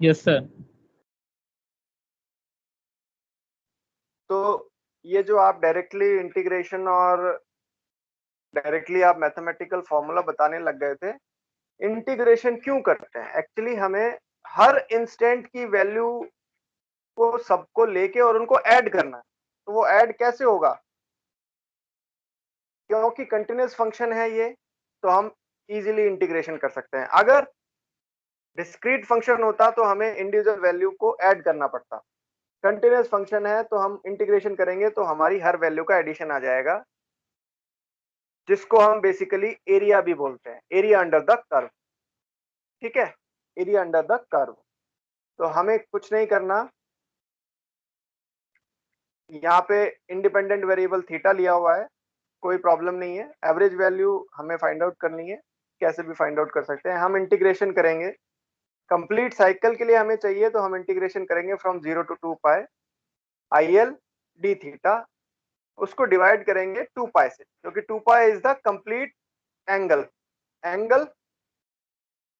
Yes sir. तो ये जो आप डायरेक्टली इंटीग्रेशन और डायरेक्टली आप मैथमेटिकल फॉर्मूला बताने लग गए थे, इंटीग्रेशन क्यों करते हैं? एक्चुअली हमें हर इंस्टेंट की वैल्यू को सबको लेके और उनको ऐड करना है। तो वो ऐड कैसे होगा? क्योंकि कंटीन्यूअस फंक्शन है ये, तो हम इजीली इंटीग्रेशन कर सकते हैं। अगर डिस्क्रीट फंक्शन होता तो हमें इंडिविजुअल वैल्यू को ऐड करना पड़ता। कंटीन्यूअस फंक्शन है तो हम इंटीग्रेशन करेंगे तो हमारी हर वैल्यू का एडिशन आ जाएगा, जिसको हम बेसिकली एरिया भी बोलते हैं, एरिया अंडर द कर्व। ठीक है, एरिया अंडर द कर्व। तो हमें कुछ नहीं करना, यहाँ पे इंडिपेंडेंट वेरिएबल थीटा लिया हुआ है, कोई प्रॉब्लम नहीं है। एवरेज वैल्यू हमें फाइंड आउट करनी है, कैसे भी फाइंड आउट कर सकते हैं। हम इंटीग्रेशन करेंगे, कंप्लीट साइकिल के लिए हमें चाहिए तो हम इंटीग्रेशन करेंगे from 0 to 2 pi I L D theta, उसको डिवाइड करेंगे 2 पाई से, क्योंकि 2 pi is the complete angle, angle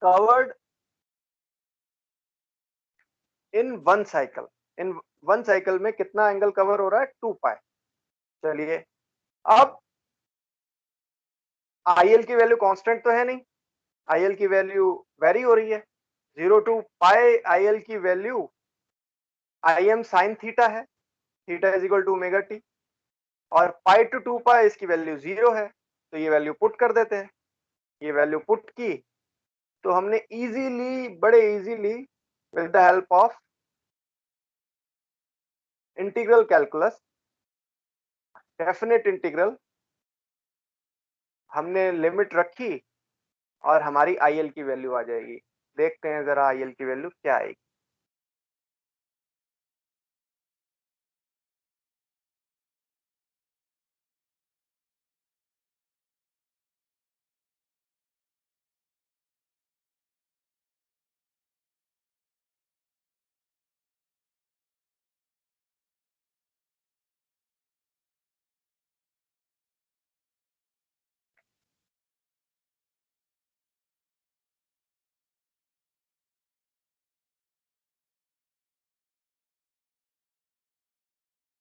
covered in one cycle. In one cycle में कितना एंगल कवर हो रहा है? 2 पाई। चलिए, अब आईएल की वैल्यू कांस्टेंट तो है नहीं, आईएल की वैल्यू वेरी हो रही है। 0 to पाई आईएल की value I M sine theta है, theta is equal to omega T, और पाई टू 2 पाई इसकी वैल्यू 0 है। तो ये वैल्यू पुट कर देते हैं। ये वैल्यू पुट की तो हमने इजीली, बड़े easily with the help of integral calculus, definite integral, हमने लिमिट रखी और हमारी आईएल की वैल्यू आ जाएगी। देखते हैं जरा आईएल की वैल्यू क्या आएगी।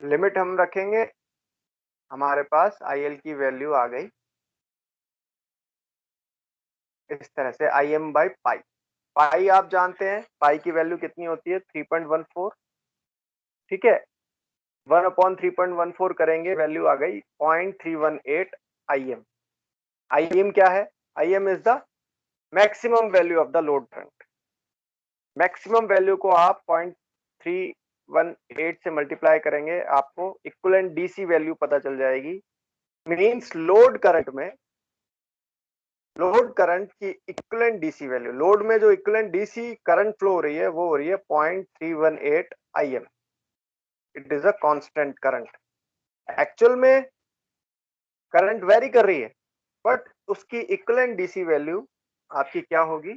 लिमिट हम रखेंगे, हमारे पास आईएल की वैल्यू आ गई इस तरह से, आई एम बाई पाई। पाई आप जानते हैं, पाई की वैल्यू कितनी होती है? 3.14। ठीक है, 1/3.14 करेंगे, वैल्यू आ गई 0.318 IM। IM क्या है? IM is the maximum value of the load current. Maximum value को आप 0.318 से मल्टीप्लाई करेंगे, आपको इक्विवेलेंट डीसी वैल्यू पता चल जाएगी। मींस लोड करंट में, लोड करंट की इक्विवेलेंट डीसी वैल्यू, लोड में जो इक्विवेलेंट डीसी करंट फ्लो हो रही है वो हो रही है 0.318 IM। It is a constant current. Actual में करंट वेरी कर रही है, बट उसकी इक्विवेलेंट डीसी वैल्यू आपकी क्या होगी?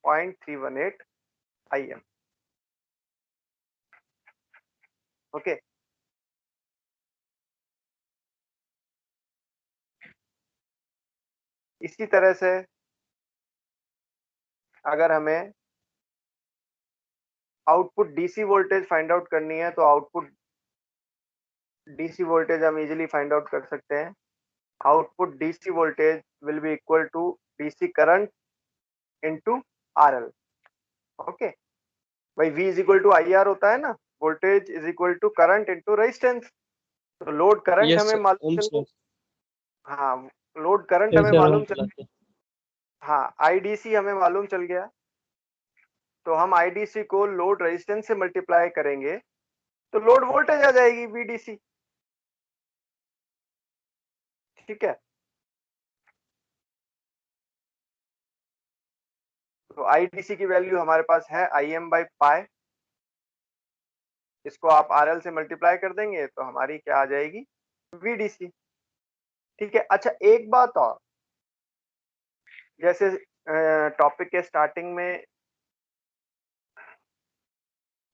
0.318 IM। ओके, इसी तरह से अगर हमें output DC voltage find out करनी है तो आउटपुट डीसी वोल्टेज हम इजीली फाइंड आउट कर सकते हैं। Output DC voltage will be equal to DC current into RL. Okay भाई, V is equal to IR होता है ना, voltage is equal to current into resistance. तो लोड करंट यस हमें सर, मालूम ओम्स चल लॉ। गया। हाँ, लोड करंट यस हमें सर, मालूम ओम्स चल लॉ गया। से। हाँ, आईडीसी हमें मालूम चल गया, तो हम आईडीसी को लोड रेजिस्टेंस से मल्टीप्लाई करेंगे तो लोड वोल्टेज आ जाएगी VDC। ठीक है, तो आईडीसी की वैल्यू हमारे पास है IM बाई पाई, इसको आप RL से मल्टीप्लाई कर देंगे तो हमारी क्या आ जाएगी? VDC। ठीक है, अच्छा एक बात और, जैसे टॉपिक के स्टार्टिंग में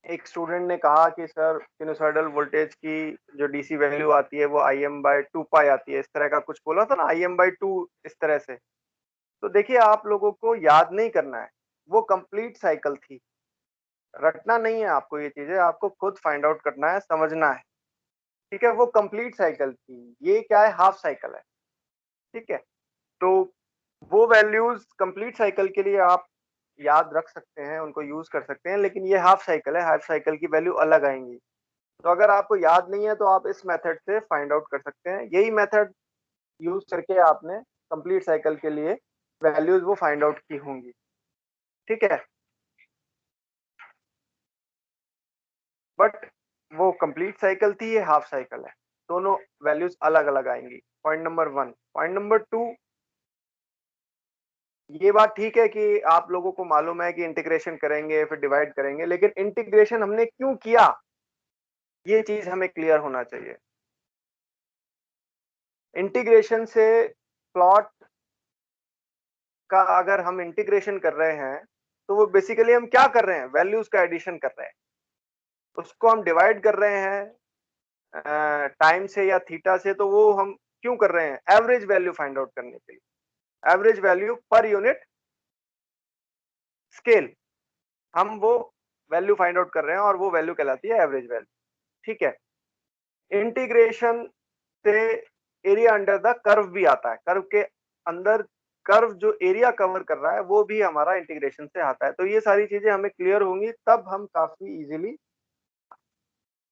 एक स्टूडेंट ने कहा कि सर सिनुसाइडल वोल्टेज की जो डीसी वैल्यू आती है वो IM बाई 2 पाई आती है, इस तरह का कुछ बोला था ना, IM बाई 2 इस तरह से। तो देखिए, आप लोगों को याद नहीं करना है, वो कंप्लीट साइकिल थी। रटना नहीं है आपको, ये चीजें आपको खुद फाइंड आउट करना है, समझना है। ठीक है, वो कंप्लीट साइकिल थी, ये क्या है, हाफ साइकिल है। ठीक है, तो वो वैल्यूज कंप्लीट साइकिल के लिए आप याद रख सकते हैं, उनको यूज कर सकते हैं, लेकिन ये हाफ साइकिल है, हाफ साइकिल की वैल्यू अलग आएंगी। तो अगर आपको याद नहीं है तो आप इस मेथड से फाइंड आउट कर सकते हैं, यही मेथड यूज करके आपने कंप्लीट साइकिल के लिए वैल्यूज वो फाइंड आउट की होंगी। ठीक है, बट वो कंप्लीट साइकिल थी, ये हाफ साइकिल है, दोनों वैल्यूज अलग अलग आएंगी। Point number 1। पॉइंट नंबर 2, ये बात ठीक है कि आप लोगों को मालूम है कि इंटीग्रेशन करेंगे फिर डिवाइड करेंगे, लेकिन इंटीग्रेशन हमने क्यों किया, ये चीज हमें क्लियर होना चाहिए। इंटीग्रेशन से प्लॉट का अगर हम इंटीग्रेशन कर रहे हैं तो वो बेसिकली हम क्या कर रहे हैं, वैल्यूज का एडिशन कर रहे हैं। उसको हम डिवाइड कर रहे हैं टाइम से या थीटा से, तो वो हम क्यों कर रहे हैं, एवरेज वैल्यू फाइंड आउट करने के लिए, average value per unit scale, हम वो वैल्यू फाइंड आउट कर रहे हैं और वो वैल्यू कहलाती है एवरेज वैल्यू। ठीक है, इंटीग्रेशन से एरिया अंडर द कर्व भी आता है, कर्व के अंदर कर्व जो एरिया कवर कर रहा है वो भी हमारा इंटीग्रेशन से आता है। तो ये सारी चीजें हमें क्लियर होंगी, तब हम काफी इजीली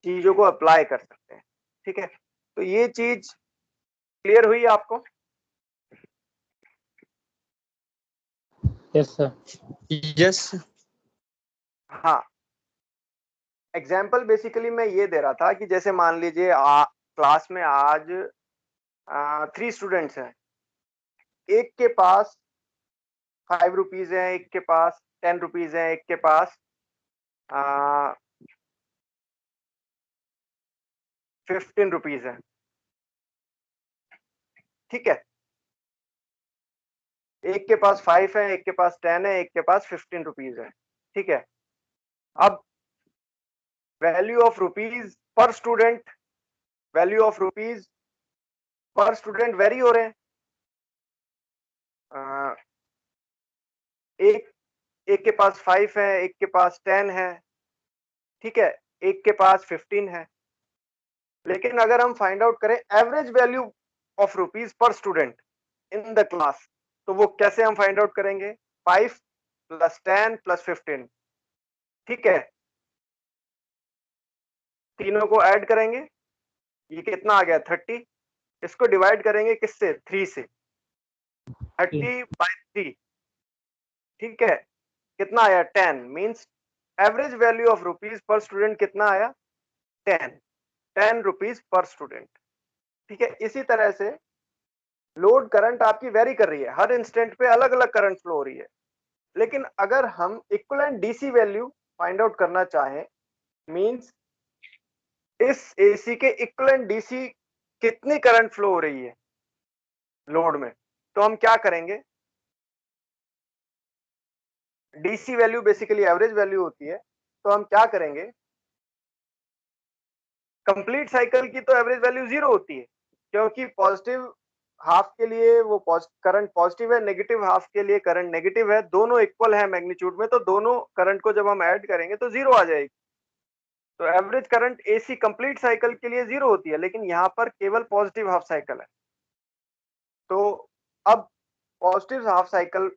चीजों को अप्लाई कर सकते हैं। ठीक है, तो ये चीज क्लियर हुई आपको? Yes sir. यस। हाँ, एग्जाम्पल बेसिकली मैं ये दे रहा था कि जैसे मान लीजिए क्लास में आज 3 स्टूडेंट्स हैं, एक के पास 5 रुपीज है, एक के पास 10 रुपीज है, एक के पास 15 रुपीज है। ठीक है, एक के पास 5 है, एक के पास 10 है, एक के पास 15 रुपीज है। ठीक है, अब value of rupees per student, value of rupees per student very हो रहे हैं। एक एक के पास 5 है, एक के पास 10 है, ठीक है, एक के पास 15 है। लेकिन अगर हम फाइंड आउट करें average value of rupees per student in the class, तो वो कैसे हम फाइंड आउट करेंगे, 5 प्लस 10 प्लस 15। ठीक है, तीनों को ऐड करेंगे, ये कितना आ गया, 30। इसको डिवाइड करेंगे किससे, 3 से, 30/3। ठीक है, कितना आया, 10। Means average value of rupees per student कितना आया, 10 रुपीज पर स्टूडेंट। ठीक है, इसी तरह से लोड करंट आपकी वेरी कर रही है, हर इंस्टेंट पे अलग अलग करंट फ्लो हो रही है। लेकिन अगर हम equivalent DC value find out करना चाहें, मींस इस एसी के इक्विवेलेंट डीसी कितनी करंट फ्लो हो रही है लोड में, तो हम क्या करेंगे, DC value basically average value होती है, तो हम क्या करेंगे, कंप्लीट साइकिल की तो एवरेज वैल्यू 0 होती है, क्योंकि पॉजिटिव हाफ के लिए वो करंट पॉजिटिव है, नेगेटिव हाफ के लिए करंट नेगेटिव है, दोनों इक्वल है मैग्नीट्यूड में, तो दोनों करंट को जब हम ऐड करेंगे तो 0 आ जाएगी। तो average current AC complete cycle के लिए 0 होती है, लेकिन यहाँ पर केवल पॉजिटिव हाफ साइकिल है। तो अब पॉजिटिव हाफ साइकिल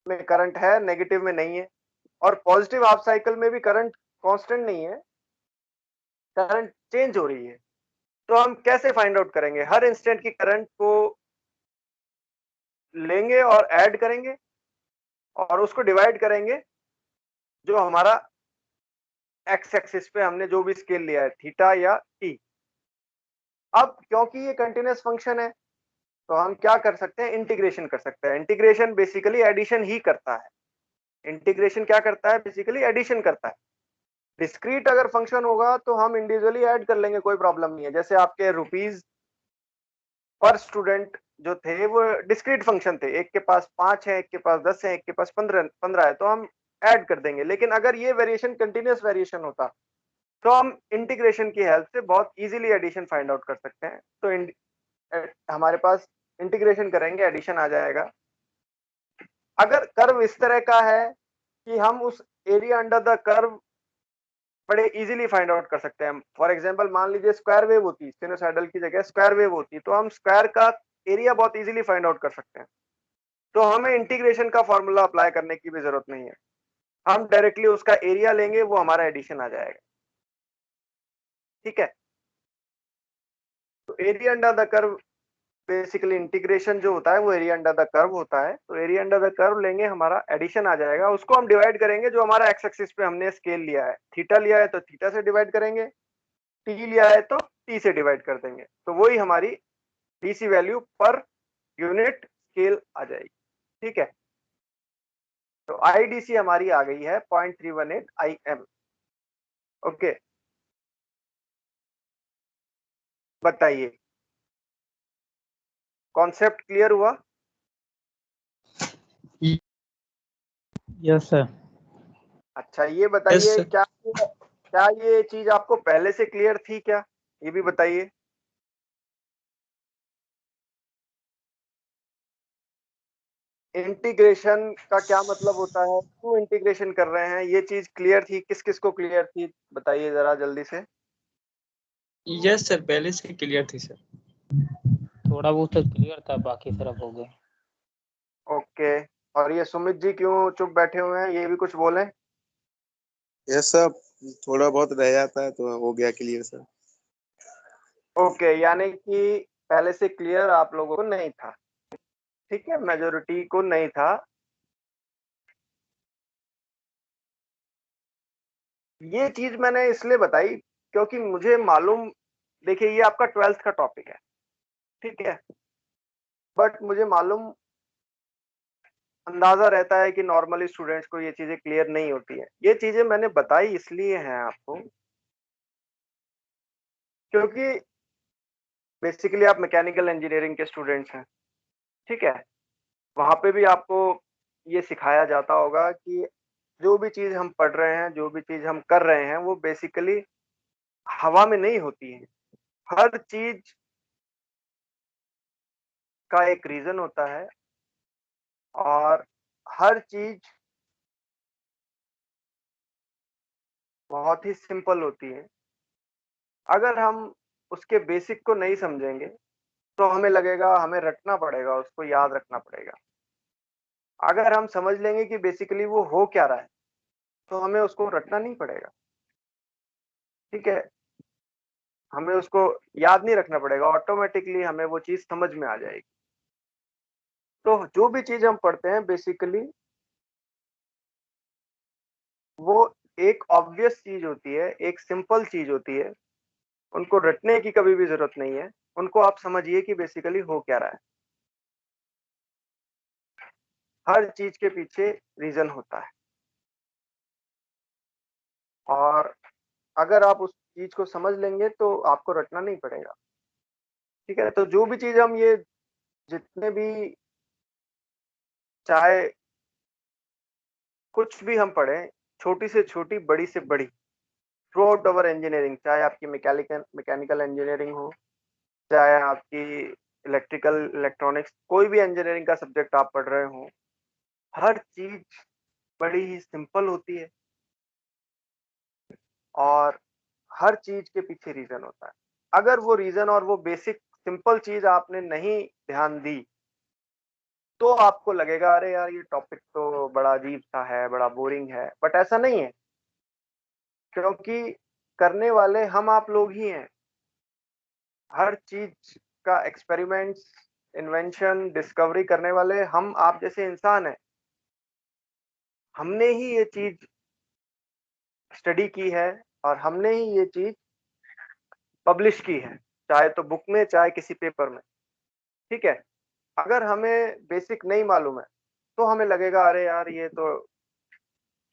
में करंट है, नेगेटिव में नहीं है, और पॉजिटिव हाफ साइकिल में भी करंट कांस्टेंट नहीं है, करंट चेंज हो रही है। तो हम कैसे फाइंड आउट करेंगे, हर इंस्टेंट की करंट को लेंगे और ऐड करेंगे और उसको डिवाइड करेंगे जो हमारा एक्स एक्सिस पे हमने जो भी स्केल लिया है, थीटा या टी। अब क्योंकि ये कंटिन्यूअस फंक्शन है तो हम क्या कर सकते हैं, इंटीग्रेशन कर सकते हैं। इंटीग्रेशन बेसिकली एडिशन ही करता है, इंटीग्रेशन क्या करता है, बेसिकली एडिशन करता है। डिस्क्रीट अगर फंक्शन होगा तो हम इंडिविजुअली ऐड कर लेंगे, कोई प्रॉब्लम नहीं है। जैसे आपके रुपीज पर स्टूडेंट जो थे वो डिस्क्रीट फंक्शन थे, एक के पास 5 है, एक के पास 10 है, एक के पास 15 है, तो हम ऐड कर देंगे। लेकिन अगर ये वेरिएशन कंटिन्यूअस वेरिएशन होता तो हम इंटीग्रेशन की हेल्प से बहुत इजीली एडिशन फाइंड आउट कर सकते हैं। तो हमारे पास इंटीग्रेशन करेंगे, एडिशन आ जाएगा। अगर कर्व इस तरह का है कि हम उस एरिया अंडर द कर्व बड़े इजीली फाइंड आउट कर सकते हैं। फॉर एग्जांपल मान लीजिए स्क्वायर वेव होती, साइनोसॉइडल की जगह स्क्वायर वेव होती, तो हम स्क्वायर का एरिया बहुत इजीली फाइंड आउट कर सकते हैं। तो हमें इंटीग्रेशन का फॉर्मूला अप्लाई करने की भी जरूरत नहीं है, हम डायरेक्टली उसका एरिया लेंगे, वो हमारा एडिशन आ जाएगा। ठीक है, तो area under the curve, basically integration जो होता है वो एरिया अंडर द कर्व होता है। तो एरिया अंडर द कर्व लेंगे, हमारा एडिशन आ जाएगा, उसको हम डिवाइड करेंगे, जो हमारा एक्स एक्सिस पे हमने स्केल लिया है, थीटा लिया है तो थीटा से डिवाइड करेंगे, टी लिया है तो टी से डिवाइड कर देंगे, तो वही हमारी DC value per unit scale आ जाएगी। ठीक है, तो आईडीसी हमारी आ गई है 0.318 IM। ओके, बताइए कॉन्सेप्ट क्लियर हुआ? Yes sir. अच्छा, ये यस बताइए सर। क्या ये चीज आपको पहले से क्लियर थी क्या, ये भी बताइए। इंटीग्रेशन का क्या मतलब होता है, क्यों इंटीग्रेशन कर रहे हैं, ये चीज क्लियर थी? किस किस को क्लियर थी, बताइए जरा जल्दी से। यस सर, पहले से क्लियर थी सर। थोड़ा बहुत तो क्लियर था, बाकी तरफ हो गया। ओके, और ये सुमित जी क्यों चुप बैठे हुए हैं, ये भी कुछ बोले? ये सब थोड़ा बहुत रह जाता है तो हो गया क्लियर सर। ओके, यानी कि पहले से क्लियर आप लोगों को नहीं था। ठीक है, मेजोरिटी को नहीं था। ये चीज मैंने इसलिए बताई क्योंकि मुझे मालूम, देखिए ये आपका 12th का टॉपिक है, ठीक है, बट मुझे मालूम, अंदाजा रहता है कि नॉर्मली स्टूडेंट्स को ये चीजें क्लियर नहीं होती है। ये चीजें मैंने बताई इसलिए हैं आपको क्योंकि बेसिकली आप मैकेनिकल इंजीनियरिंग के स्टूडेंट्स हैं। ठीक है, वहां पे भी आपको ये सिखाया जाता होगा कि जो भी चीज हम पढ़ रहे हैं, जो भी चीज हम कर रहे हैं, वो बेसिकली हवा में नहीं होती है। हर चीज का एक रीजन होता है और हर चीज बहुत ही सिंपल होती है। अगर हम उसके बेसिक को नहीं समझेंगे तो हमें लगेगा हमें रटना पड़ेगा, उसको याद रखना पड़ेगा। अगर हम समझ लेंगे कि बेसिकली वो हो क्या रहा है तो हमें उसको रटना नहीं पड़ेगा। ठीक है, हमें उसको याद नहीं रखना पड़ेगा, ऑटोमेटिकली हमें वो चीज समझ में आ जाएगी। तो जो भी चीज हम पढ़ते हैं बेसिकली वो एक ऑब्वियस चीज होती है, एक सिंपल चीज होती है, उनको रटने की कभी भी जरूरत नहीं है। उनको आप समझिए कि बेसिकली हो क्या रहा है। हर चीज के पीछे रीजन होता है और अगर आप उस चीज को समझ लेंगे तो आपको रटना नहीं पड़ेगा। ठीक है, तो जो भी चीज हम ये जितने भी, चाहे कुछ भी हम पढ़ें, छोटी से छोटी, बड़ी से बड़ी, थ्रू आउट अवर इंजीनियरिंग, चाहे आपकी मैकेनिकल इंजीनियरिंग हो, चाहे आपकी इलेक्ट्रिकल इलेक्ट्रॉनिक्स, कोई भी इंजीनियरिंग का सब्जेक्ट आप पढ़ रहे हो, हर चीज बड़ी ही सिंपल होती है और हर चीज के पीछे रीजन होता है। अगर वो रीजन और वो बेसिक सिंपल चीज आपने नहीं ध्यान दी तो आपको लगेगा अरे यार ये टॉपिक तो बड़ा अजीब सा है, बड़ा बोरिंग है, बट ऐसा नहीं है, क्योंकि करने वाले हम आप लोग ही हैं। हर चीज का एक्सपेरिमेंट्स, इन्वेंशन, डिस्कवरी करने वाले हम आप जैसे इंसान हैं। हमने ही ये चीज स्टडी की है और हमने ही ये चीज पब्लिश की है, चाहे तो बुक में चाहे किसी पेपर में। ठीक है, अगर हमें बेसिक नहीं मालूम है तो हमें लगेगा अरे यार ये तो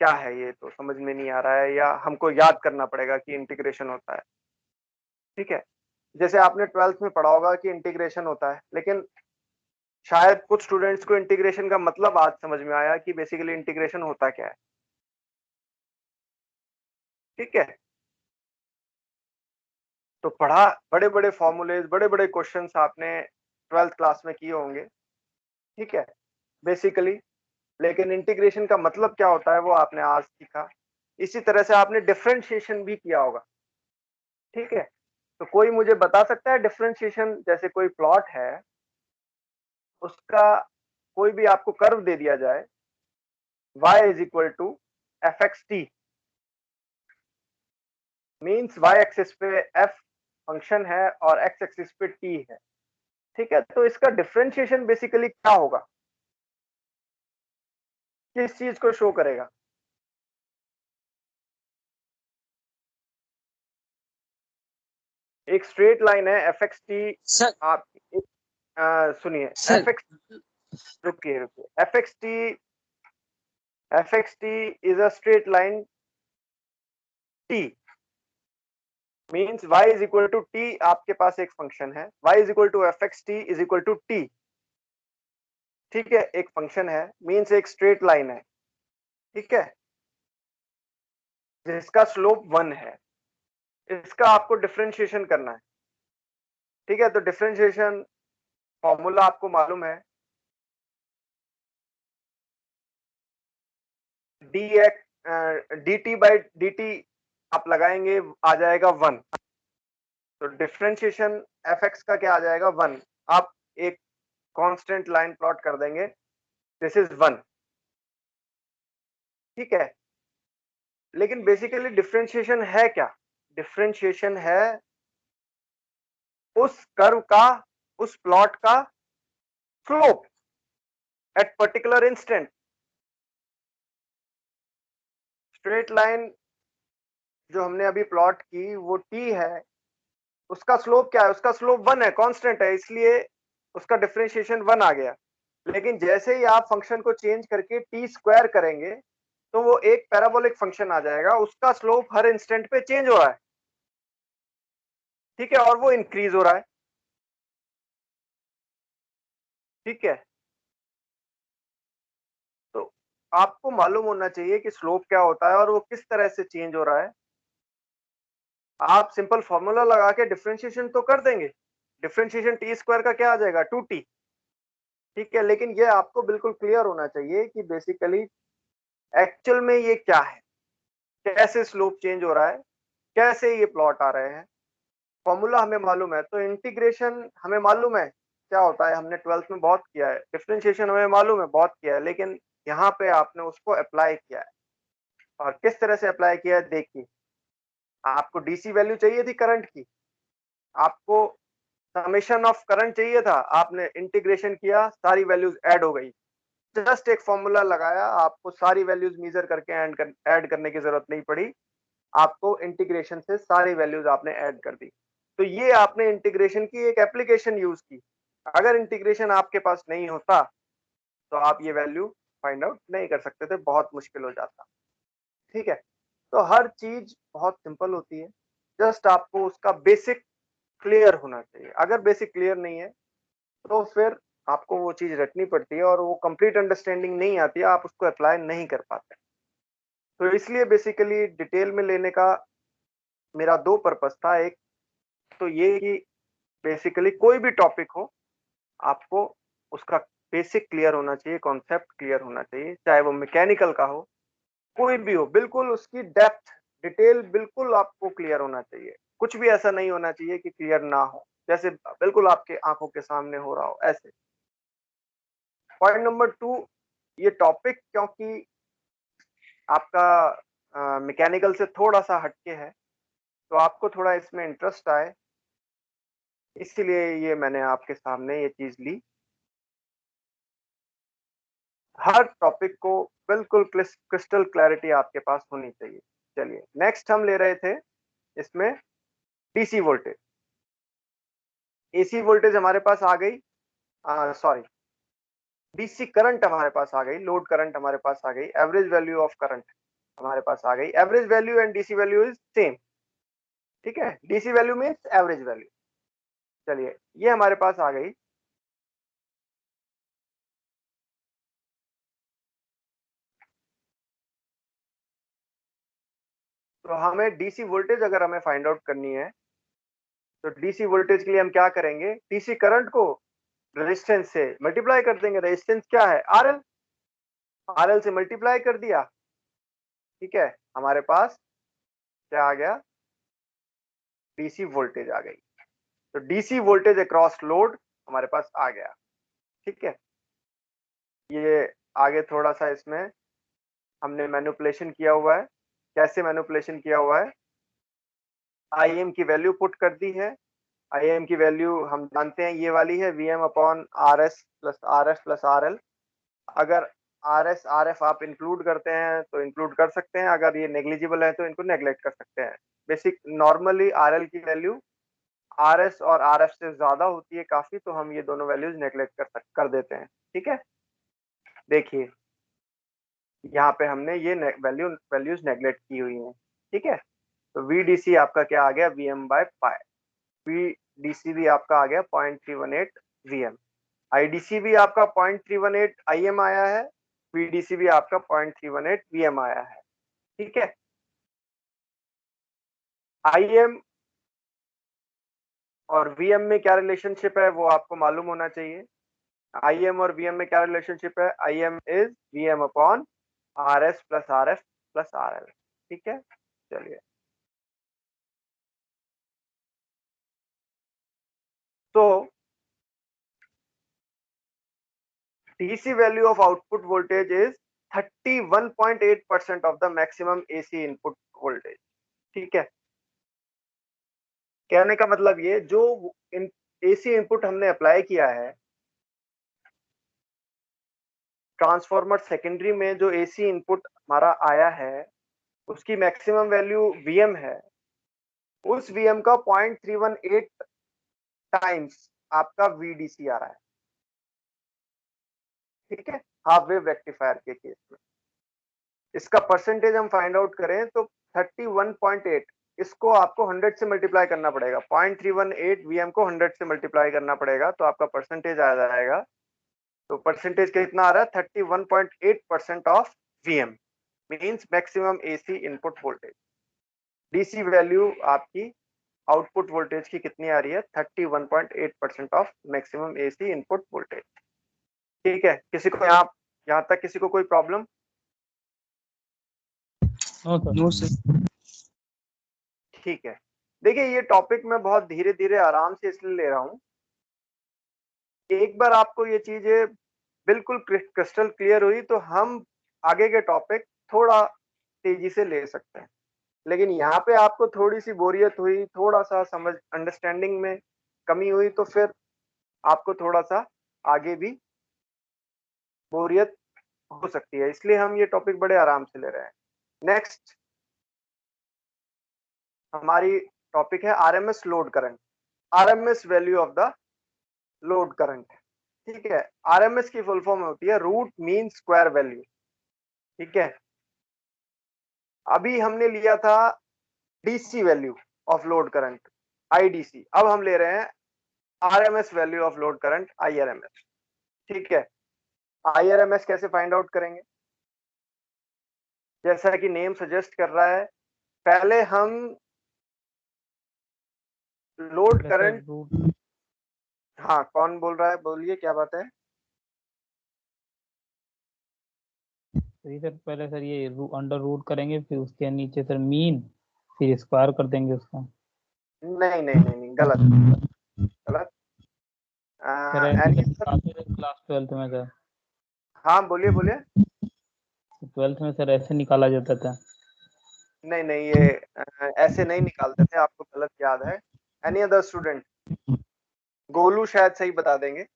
क्या है, ये तो समझ में नहीं आ रहा है, या हमको याद करना पड़ेगा कि इंटीग्रेशन होता है। ठीक है, जैसे आपने 12th में पढ़ा होगा कि इंटीग्रेशन होता है, लेकिन शायद कुछ स्टूडेंट्स को इंटीग्रेशन का मतलब आज समझ में आया कि बेसिकली इंटीग्रेशन होता क्या है। ठीक है, तो पढ़ा, बड़े बड़े फॉर्मूलेज, बड़े बड़े क्वेश्चंस आपने 12th क्लास में किए होंगे। ठीक है, बेसिकली, लेकिन इंटीग्रेशन का मतलब क्या होता है वो आपने आज सीखा। इसी तरह से आपने डिफरेंशिएशन भी किया होगा, ठीक है। तो कोई मुझे बता सकता है डिफरेंशिएशन, जैसे कोई प्लॉट है, उसका कोई भी आपको कर्व दे दिया जाए, y is equal to fxt, means y axis पे f फंक्शन है और x एक्सिस पे t है, ठीक है। तो इसका डिफरेंशिएशन बेसिकली क्या होगा, किस चीज को शो करेगा? एक स्ट्रेट लाइन है fxt, सर आप सुनिए, सर रुकिए fxt is a straight line t, means y is equal to t, आपके पास एक फंक्शन है y is equal to fxt is equal to t, ठीक है, एक फंक्शन है, मीन्स एक स्ट्रेट लाइन है, ठीक है, जिसका स्लोप 1 है। इसका आपको डिफरेंशिएशन करना है, ठीक है। तो डिफरेंशिएशन फॉर्मूला आपको मालूम है, dt बाई dt आप लगाएंगे, आ जाएगा 1। तो डिफरेंशिएशन fx का क्या आ जाएगा, 1। आप एक कांस्टेंट लाइन प्लॉट कर देंगे, दिस इज 1, ठीक है। लेकिन बेसिकली डिफरेंशिएशन है क्या? डिफरेंशिएशन है उस कर्व का, उस प्लॉट का slope at particular instant. Straight line जो हमने अभी प्लॉट की वो t है, उसका स्लोप क्या है? उसका स्लोप 1 है, कांस्टेंट है, इसलिए उसका डिफरेंशिएशन 1 आ गया। लेकिन जैसे ही आप फंक्शन को चेंज करके टी स्क्वायर करेंगे तो वो एक पैराबोलिक फंक्शन आ जाएगा, उसका स्लोप हर इंस्टेंट पे चेंज हो रहा है, ठीक है, और वो इंक्रीज हो रहा है, ठीक है। तो आपको मालूम होना चाहिए कि स्लोप क्या होता है और वो किस तरह से चेंज हो रहा है। आप सिंपल फॉर्मूला लगा के डिफरेंशिएशन तो कर देंगे, डिफरेंशिएशन टी स्क्वायर का क्या आ जाएगा, 2t, ठीक है। लेकिन ये आपको बिल्कुल क्लियर होना चाहिए कि बेसिकली एक्चुअल में ये क्या है, कैसे स्लोप चेंज हो रहा है, कैसे ये प्लॉट आ रहे हैं। फॉर्मूला हमें मालूम है, तो इंटीग्रेशन हमें मालूम है क्या होता है, हमने 12th में बहुत किया है। डिफरेंशिएशन हमें मालूम है, बहुत किया है, लेकिन यहाँ पे आपने उसको अप्लाई किया है, और किस तरह से अप्लाई किया है देखिए। आपको डीसी वैल्यू चाहिए थी करंट की, आपको समेशन ऑफ करंट चाहिए था, आपने इंटीग्रेशन किया, सारी वैल्यूज ऐड हो गई। जस्ट एक फॉर्मूला लगाया, आपको सारी वैल्यूज मेजर करके ऐड करने की जरूरत नहीं पड़ी, आपको इंटीग्रेशन से सारी वैल्यूज आपने ऐड कर दी। तो ये आपने इंटीग्रेशन की एक एप्लीकेशन यूज की। अगर इंटीग्रेशन आपके पास नहीं होता तो आप ये वैल्यू फाइंड आउट नहीं कर सकते थे, बहुत मुश्किल हो जाता, ठीक है। तो हर चीज बहुत सिंपल होती है, जस्ट आपको उसका बेसिक क्लियर होना चाहिए। अगर बेसिक क्लियर नहीं है तो फिर आपको वो चीज रटनी पड़ती है और वो कंप्लीट अंडरस्टैंडिंग नहीं आती है, आप उसको अप्लाई नहीं कर पाते। तो इसलिए बेसिकली डिटेल में लेने का मेरा दो पर्पस था। एक तो ये कि बेसिकली कोई भी टॉपिक हो, आपको उसका बेसिक क्लियर होना चाहिए, कॉन्सेप्ट क्लियर होना चाहिए, चाहे वो मैकेनिकल का हो, कोई भी हो, बिल्कुल उसकी डेप्थ डिटेल बिल्कुल आपको क्लियर होना चाहिए। कुछ भी ऐसा नहीं होना चाहिए कि क्लियर ना हो, जैसे बिल्कुल आपके आंखों के सामने हो रहा हो ऐसे। पॉइंट नंबर 2, ये टॉपिक क्योंकि आपका मैकेनिकल से थोड़ा सा हटके है, तो आपको थोड़ा इसमें इंटरेस्ट आए, इसलिए ये मैंने आपके सामने ये चीज ली। हर टॉपिक को बिल्कुल क्रिस्टल क्लैरिटी आपके पास होनी चाहिए। चलिए नेक्स्ट हम ले रहे थे इसमें डीसी वोल्टेज। एसी वोल्टेज हमारे पास आ गई, सॉरी डीसी करंट हमारे पास आ गई, लोड करंट हमारे पास आ गई, एवरेज वैल्यू ऑफ करंट हमारे पास आ गई। Average value and DC value is same, ठीक है, DC value means average value. चलिए ये हमारे पास आ गई। तो हमें डीसी वोल्टेज अगर हमें फाइंड आउट करनी है तो डीसी वोल्टेज के लिए हम क्या करेंगे, डीसी करंट को रेजिस्टेंस से मल्टीप्लाई कर देंगे। रेजिस्टेंस क्या है, आरएल, आरएल से मल्टीप्लाई कर दिया, ठीक है, हमारे पास क्या आ गया, डीसी वोल्टेज आ गई। तो डीसी वोल्टेज अक्रॉस लोड हमारे पास आ गया। ठीक है, ये आगे थोड़ा सा इसमें हमने मैनिपुलेशन किया हुआ है। कैसे मैनिपुलेशन किया हुआ है, IM की वैल्यू पुट कर दी है। IM की वैल्यू हम जानते हैं ये वाली है, VM upon RS plus RF plus RL। अगर RS RF आप इंक्लूड करते हैं तो इंक्लूड कर सकते हैं, अगर ये नेग्लिजिबल है तो इनको नेग्लेक्ट कर सकते हैं। बेसिक नॉर्मली RL की वैल्यू RS और RF से ज्यादा होती है काफी, तो हम ये दोनों वैल्यूज नेग्लेक्ट कर देते हैं। ठीक है, देखिए यहाँ पे हमने ये वैल्यूज नेग्लेक्ट की हुई हैं। ठीक है, तो VDC आपका क्या आ गया, VM/पाई। VDC भी आपका आ गया 0.318 VM। IDC भी आपका 0.318 IM आया है, VDC भी आपका 0.318 VM आया है। ठीक है, IM और VM में क्या रिलेशनशिप है वो आपको मालूम होना चाहिए। IM और VM में क्या रिलेशनशिप है, IM is VM upon RS plus RF plus RL। ठीक है, चलिए तो DC value of output voltage is 31.8% of the maximum AC input voltage। ठीक है, कहने का मतलब ये जो AC इनपुट हमने अप्लाई किया है ट्रांसफार्मर सेकेंडरी में, जो AC इनपुट हमारा आया है उसकी मैक्सिमम वैल्यू VM है। उस VM का 0.318 टाइम्स आपका VDC आ रहा है। ठीक है, हाफ वेव रेक्टिफायर के केस में इसका परसेंटेज हम फाइंड आउट करें तो 31.8, इसको आपको 100 से मल्टीप्लाई करना पड़ेगा। 0.318 VM को 100 से मल्टीप्लाई करना पड़ेगा तो आपका परसेंटेज आ जाएगा। तो परसेंटेज कितना आ रहा है, 31.8% of VM means maximum AC input voltage. DC value आपकी आउटपुट वोल्टेज की कितनी आ रही है, 31.8% of maximum AC input voltage. ठीक है, किसी को यहाँ तक किसी को कोई प्रॉब्लम? No sir. ठीक है, देखिए ये टॉपिक मैं बहुत धीरे धीरे आराम से इसलिए ले रहा हूं, एक बार आपको ये चीजें बिल्कुल क्रिस्टल क्लियर हुई तो हम आगे के टॉपिक थोड़ा तेजी से ले सकते हैं। लेकिन यहाँ पे आपको थोड़ी सी बोरियत हुई, थोड़ा सा समझ अंडरस्टैंडिंग में कमी हुई तो फिर आपको थोड़ा सा आगे भी बोरियत हो सकती है, इसलिए हम ये टॉपिक बड़े आराम से ले रहे हैं। नेक्स्ट हमारी टॉपिक है RMS load current, RMS value of the load current. ठीक है, RMS की फुल फॉर्म होती है रूट मीन स्क्वायर वैल्यू। ठीक है, अभी हमने लिया था DC value of load current IDC, अब हम ले रहे हैं RMS value of load current IRMS। ठीक है, IRMS कैसे फाइंड आउट करेंगे, जैसा कि नेम सजेस्ट कर रहा है, पहले हम लोड करंट, हाँ कौन बोल रहा है, बोलिए क्या बात है। सर पहले सर ये अंडर रूट करेंगे, फिर उसके नीचे सर मीन, फिर स्क्वायर कर देंगे उसका। नहीं नहीं नहीं नहीं, गलत गलत। क्लास 12th में सर। हाँ बोलिए बोलिए। 12th में सर ऐसे निकाला जाता था। नहीं नहीं, ये ऐसे नहीं निकालते थे, आपको गलत याद है। Any other student? गोलू शायद सही बता देंगे।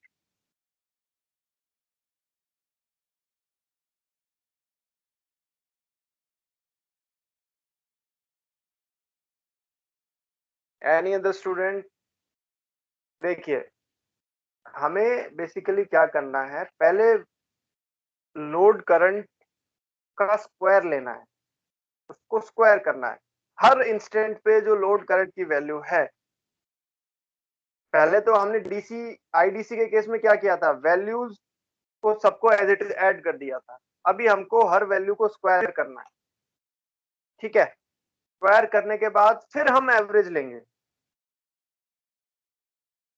Any other student? देखिए हमें बेसिकली क्या करना है, पहले लोड करंट का स्क्वायर लेना है, उसको स्क्वायर करना है। हर इंस्टेंट पे जो लोड करंट की वैल्यू है, पहले तो हमने DC IDC के केस में क्या किया था, वैल्यूज को सबको एज इट इज ऐड कर दिया था। अभी हमको हर वैल्यू को स्क्वायर करना है। ठीक है, स्क्वायर करने के बाद फिर हम एवरेज लेंगे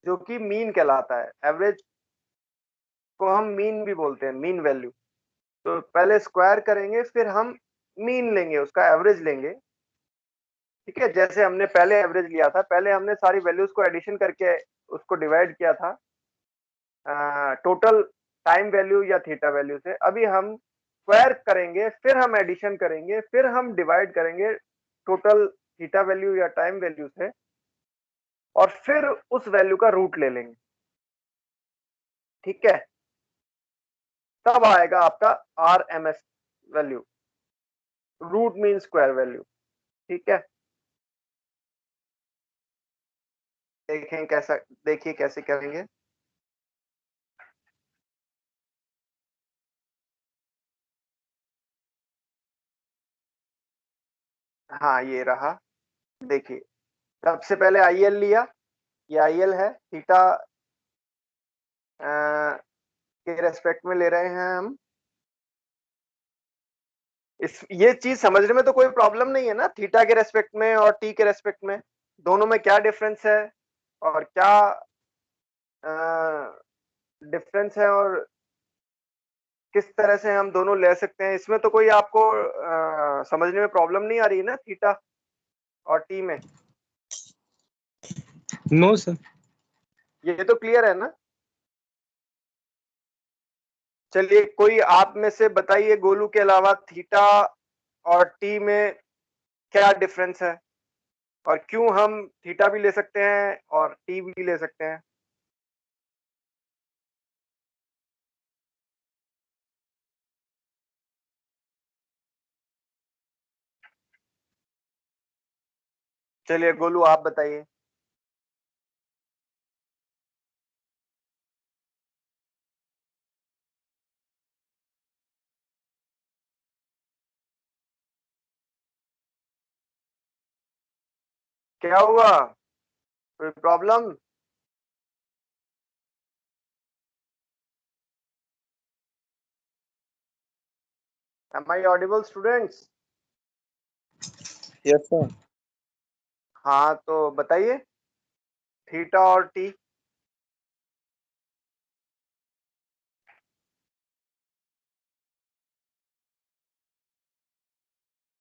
जो कि मीन कहलाता है। एवरेज को हम मीन भी बोलते हैं, मीन वैल्यू। तो पहले स्क्वायर करेंगे, फिर हम मीन लेंगे, उसका एवरेज लेंगे। ठीक है, जैसे हमने पहले एवरेज लिया था, पहले हमने सारी वैल्यूज को एडिशन करके उसको डिवाइड किया था टोटल टाइम वैल्यू या थीटा वैल्यू से। अभी हम स्क्वायर करेंगे, फिर हम एडिशन करेंगे, फिर हम डिवाइड करेंगे टोटल थीटा वैल्यू या टाइम वैल्यू से, और फिर उस वैल्यू का रूट ले लेंगे। ठीक है, तब आएगा आपका RMS value, root mean square value. ठीक है, देखें कैसा, देखिए कैसे करेंगे। हाँ ये रहा, देखिए सबसे पहले आईएल लिया, ये आईएल है, थीटा के रेस्पेक्ट में ले रहे हैं हम। ये चीज समझने में तो कोई प्रॉब्लम नहीं है ना, थीटा के रेस्पेक्ट में और टी के रेस्पेक्ट में दोनों में क्या डिफरेंस है और क्या डिफरेंस है, और किस तरह से हम दोनों ले सकते हैं, इसमें तो कोई आपको समझने में प्रॉब्लम नहीं आ रही है ना थीटा और टी में। No sir. ये तो क्लियर है ना। चलिए कोई आप में से बताइए, गोलू के अलावा थीटा और टी में क्या डिफरेंस है, और क्यों हम थीटा भी ले सकते हैं और टी भी ले सकते हैं। चलिए गोलू आप बताइए। क्या हुआ, कोई problem? Am I audible students? Yes sir. हाँ तो बताइए थीटा और टी।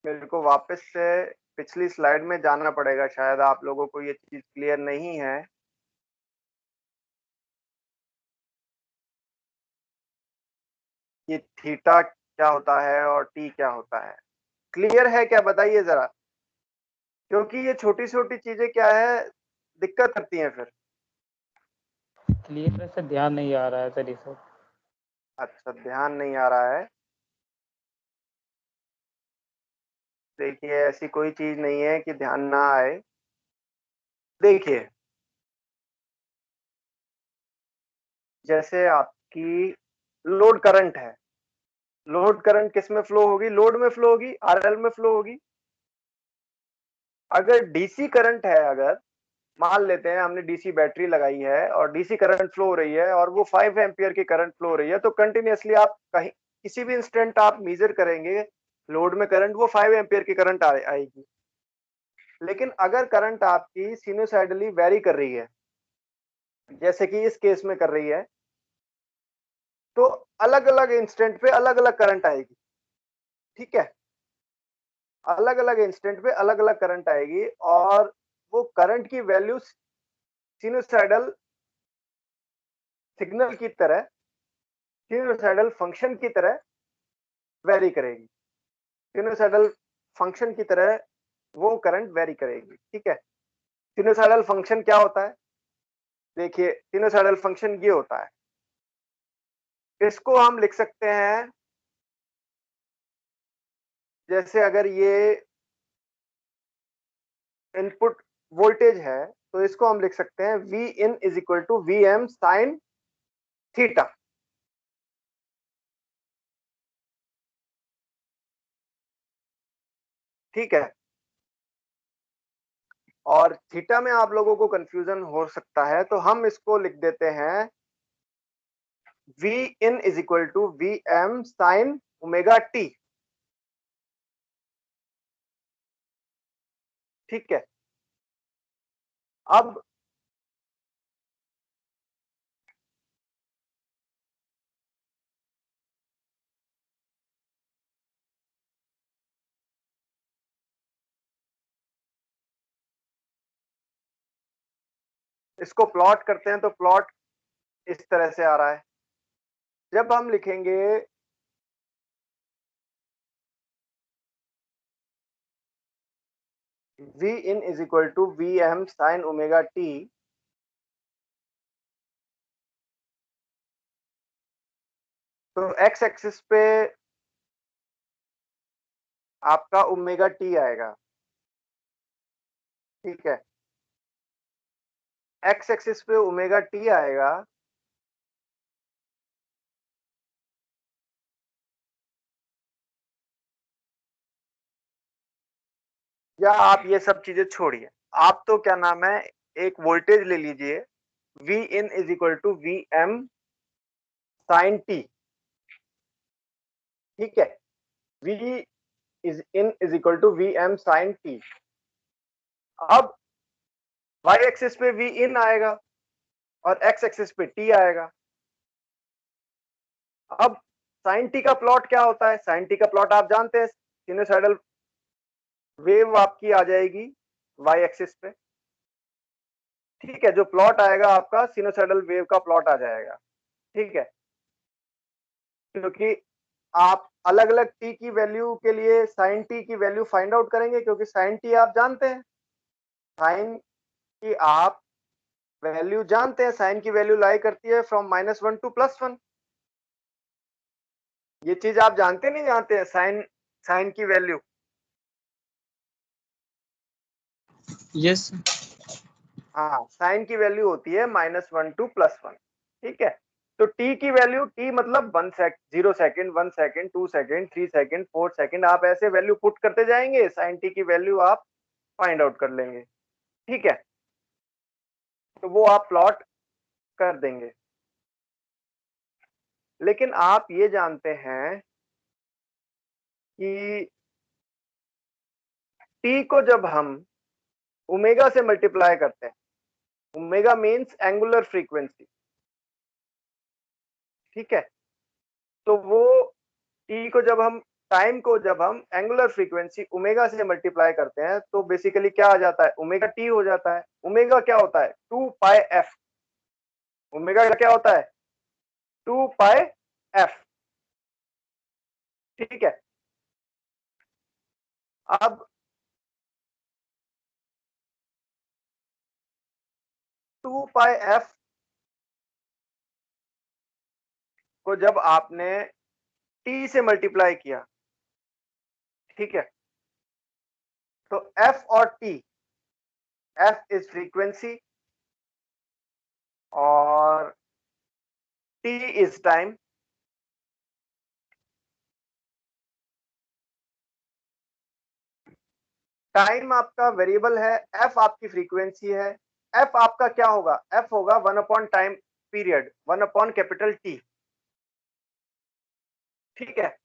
मेरे को वापस से पिछली स्लाइड में जाना पड़ेगा, शायद आप लोगों को ये चीज क्लियर नहीं है। कि थीटा क्या होता है और टी क्या होता है, क्लियर है क्या, बताइए जरा, क्योंकि ये छोटी छोटी चीजें क्या है दिक्कत करती हैं फिर। क्लियर से ध्यान नहीं आ रहा है सर ये सब। अच्छा ध्यान नहीं आ रहा है, देखिए ऐसी कोई चीज नहीं है कि ध्यान ना आए। देखिए जैसे आपकी लोड करंट है, लोड करंट किस में फ्लो होगी, लोड में फ्लो होगी, आरएल में फ्लो होगी। अगर डीसी करंट है, अगर मान लेते हैं हमने डीसी बैटरी लगाई है और डीसी करंट फ्लो हो रही है और वो 5 एम्पियर की करंट फ्लो हो रही है, तो कंटिन्यूअसली आप कहीं किसी भी इंस्टेंट आप मेजर करेंगे लोड में करंट, वो 5 एम्पियर की करंट आएगी। लेकिन अगर करंट आपकी सिनुसाइडली वेरी कर रही है, जैसे कि इस केस में कर रही है, तो अलग अलग इंस्टेंट पे अलग अलग करंट आएगी। ठीक है, अलग अलग इंस्टेंट पे अलग अलग करंट आएगी, और वो करंट की वैल्यू सिनुसाइडल सिग्नल की तरह, सिनुसाइडल फंक्शन की तरह वेरी करेगी। सिनुसाइडल फंक्शन की तरह वो करंट वेरी करेगी। ठीक है, सिनुसाइडल फंक्शन क्या होता है, देखिए सिनुसाइडल फंक्शन ये होता है, इसको हम लिख सकते हैं जैसे अगर ये इनपुट वोल्टेज है तो इसको हम लिख सकते हैं V in is equal to V M sine theta. ठीक है, और थीटा में आप लोगों को कंफ्यूजन हो सकता है, तो हम इसको लिख देते हैं V in is equal to V M sine omega T. ठीक है, अब इसको प्लॉट करते हैं तो प्लॉट इस तरह से आ रहा है। जब हम लिखेंगे v in is equal to vm sin omega t, तो x एक्सिस पे आपका ओमेगा टी आएगा, ठीक है। x एक्सिस पे ओमेगा टी आएगा, या आप ये सब चीजें छोड़िए, आप तो क्या नाम है एक वोल्टेज ले लीजिए, v in is equal to vm sin t, ठीक है। v is in is equal to vm sin t। अब y एक्सिस पे v in आएगा और x एक्सिस पे t आएगा। अब sin t का प्लॉट क्या होता है? sin t का प्लॉट आप जानते हैं, सिनुसाइडल वेव आपकी आ जाएगी y एक्सिस पे, ठीक है। जो प्लॉट आएगा आपका सिनुसाइडल वेव का प्लॉट आ जाएगा, ठीक है। क्योंकि आप अलग अलग t की वैल्यू के लिए sin t की वैल्यू फाइंड आउट करेंगे, क्योंकि sin t आप जानते हैं, sin की आप वैल्यू जानते हैं, sin की वैल्यू लाई करती है फ्रॉम -1 टू +1। ये चीज आप जानते नहीं जानते हैं? sin की वैल्यू, यस हाँ, sin की वैल्यू होती है -1 टू +1, ठीक है। तो t की वैल्यू, t मतलब 0 second, 1 second, 2 second, 3 second, 4 second, आप ऐसे वैल्यू पुट करते जाएंगे, sin t की वैल्यू आप फाइंड आउट कर लेंगे, ठीक है। तो वो आप प्लॉट कर देंगे। लेकिन आप ये जानते हैं कि t को जब हम ओमेगा से मल्टीप्लाई करते हैं, ओमेगा मीन्स एंगुलर फ्रीक्वेंसी, ठीक है। तो वो t को जब हम टाइम को जब हम एंगुलर फ्रीक्वेंसी ओमेगा से मल्टीप्लाई करते हैं तो बेसिकली क्या आ जाता है? ओमेगा टी हो जाता है। ओमेगा क्या होता है? 2 पाई एफ। ओमेगा क्या होता है? 2 पाई एफ, ठीक है। अब 2 पाई एफ को जब आपने t से मल्टीप्लाई किया, ठीक है, तो f और t, f इज फ्रीक्वेंसी और t इज टाइम। टाइम आपका वेरिएबल है, f आपकी फ्रीक्वेंसी है। f आपका क्या होगा? f होगा 1 upon time period, 1 upon capital T, ठीक है।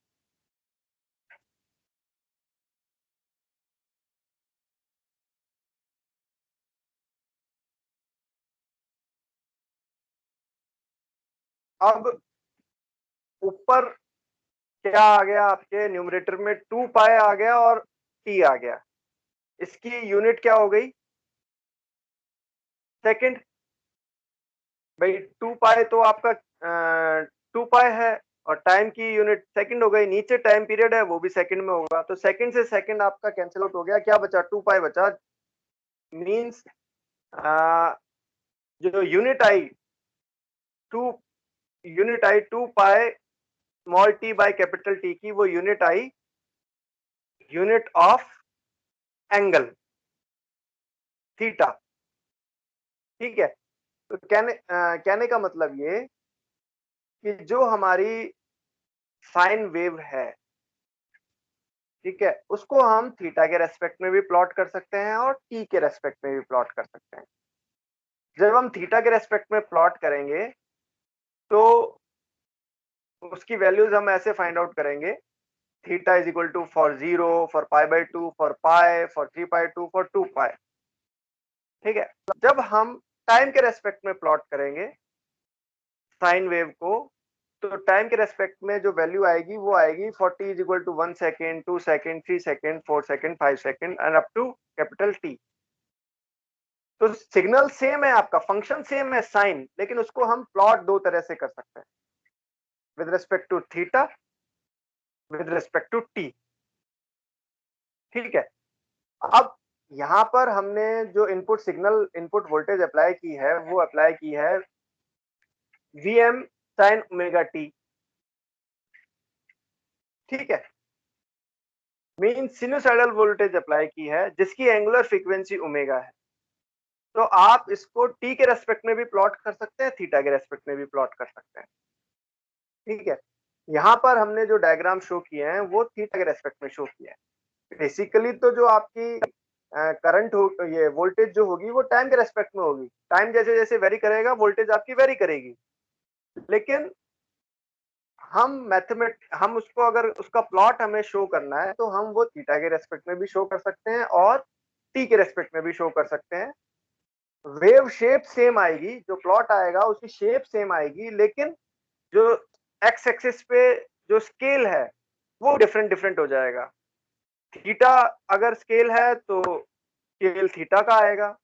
अब ऊपर क्या आ गया आपके न्यूमरेटर में? 2 पाई आ गया और t आ गया। इसकी यूनिट क्या हो गई? सेकंड। भाई 2 पाई तो आपका 2 पाई है और टाइम की यूनिट सेकंड हो गई। नीचे टाइम पीरियड है, वो भी सेकंड में होगा, तो सेकंड से सेकंड आपका कैंसिल आउट हो गया। क्या बचा? 2 पाई बचा। मींस जो unit I 2 pi small t by capital T की, वो unit I unit of angle theta, ठीक है। तो कहने का मतलब ये कि जो हमारी साइन वेव है, ठीक है, उसको हम थीटा के रेस्पेक्ट में भी प्लॉट कर सकते हैं और टी के रेस्पेक्ट में भी प्लॉट कर सकते हैं। जब हम थीटा के रेस्पेक्ट में प्लॉट करेंगे तो उसकी वैल्यूज हम ऐसे फाइंड आउट करेंगे, theta is equal to for 0, for π/2, for pi, for 3/2, for 2 pi, ठीक है। जब हम टाइम के रेस्पेक्ट में प्लॉट करेंगे साइन वेव को, तो टाइम के रेस्पेक्ट में जो वैल्यू आएगी वो आएगी 40 is equal to 1 second, 2 second, 3 second, 4 second, 5 second and up to capital T। तो सिग्नल सेम है, आपका फंक्शन सेम है साइन, लेकिन उसको हम प्लॉट दो तरह से कर सकते हैं, with respect to theta, with respect to t. ठीक है, अब यहां पर हमने जो input signal, input voltage apply की है, वो अप्लाई की है Vm sin ओमेगा टी। ठीक है, मीन सिनुसाइडल वोल्टेज अप्लाई की है जिसकी एंगुलर फ्रीक्वेंसी ओमेगा है। तो आप इसको टी के रेस्पेक्ट में भी प्लॉट कर सकते हैं, थीटा के रेस्पेक्ट में भी प्लॉट कर सकते हैं। ठीक है, यहाँ पर हमने जो डायग्राम शो किए हैं वो थीटा के रेस्पेक्ट में शो किया है। बेसिकली तो जो आपकी करंट हो, ये वोल्टेज जो होगी वो टाइम के रेस्पेक्ट में होगी। टाइम जैसे जैसे वेरी करेगा वोल्टेज आपकी वेरी करेगी, लेकिन हम उसको, अगर उसका प्लॉट हमें शो करना है तो हम वो थीटा के रेस्पेक्ट में भी शो कर सकते हैं और टी के रेस्पेक्ट में भी शो कर सकते हैं। वेव शेप सेम आएगी, जो प्लॉट आएगा उसकी शेप सेम आएगी, लेकिन जो एक्स एक्सिस पे जो स्केल है वो डिफरेंट डिफरेंट हो जाएगा। थीटा अगर स्केल है तो स्केल थीटा का आएगा,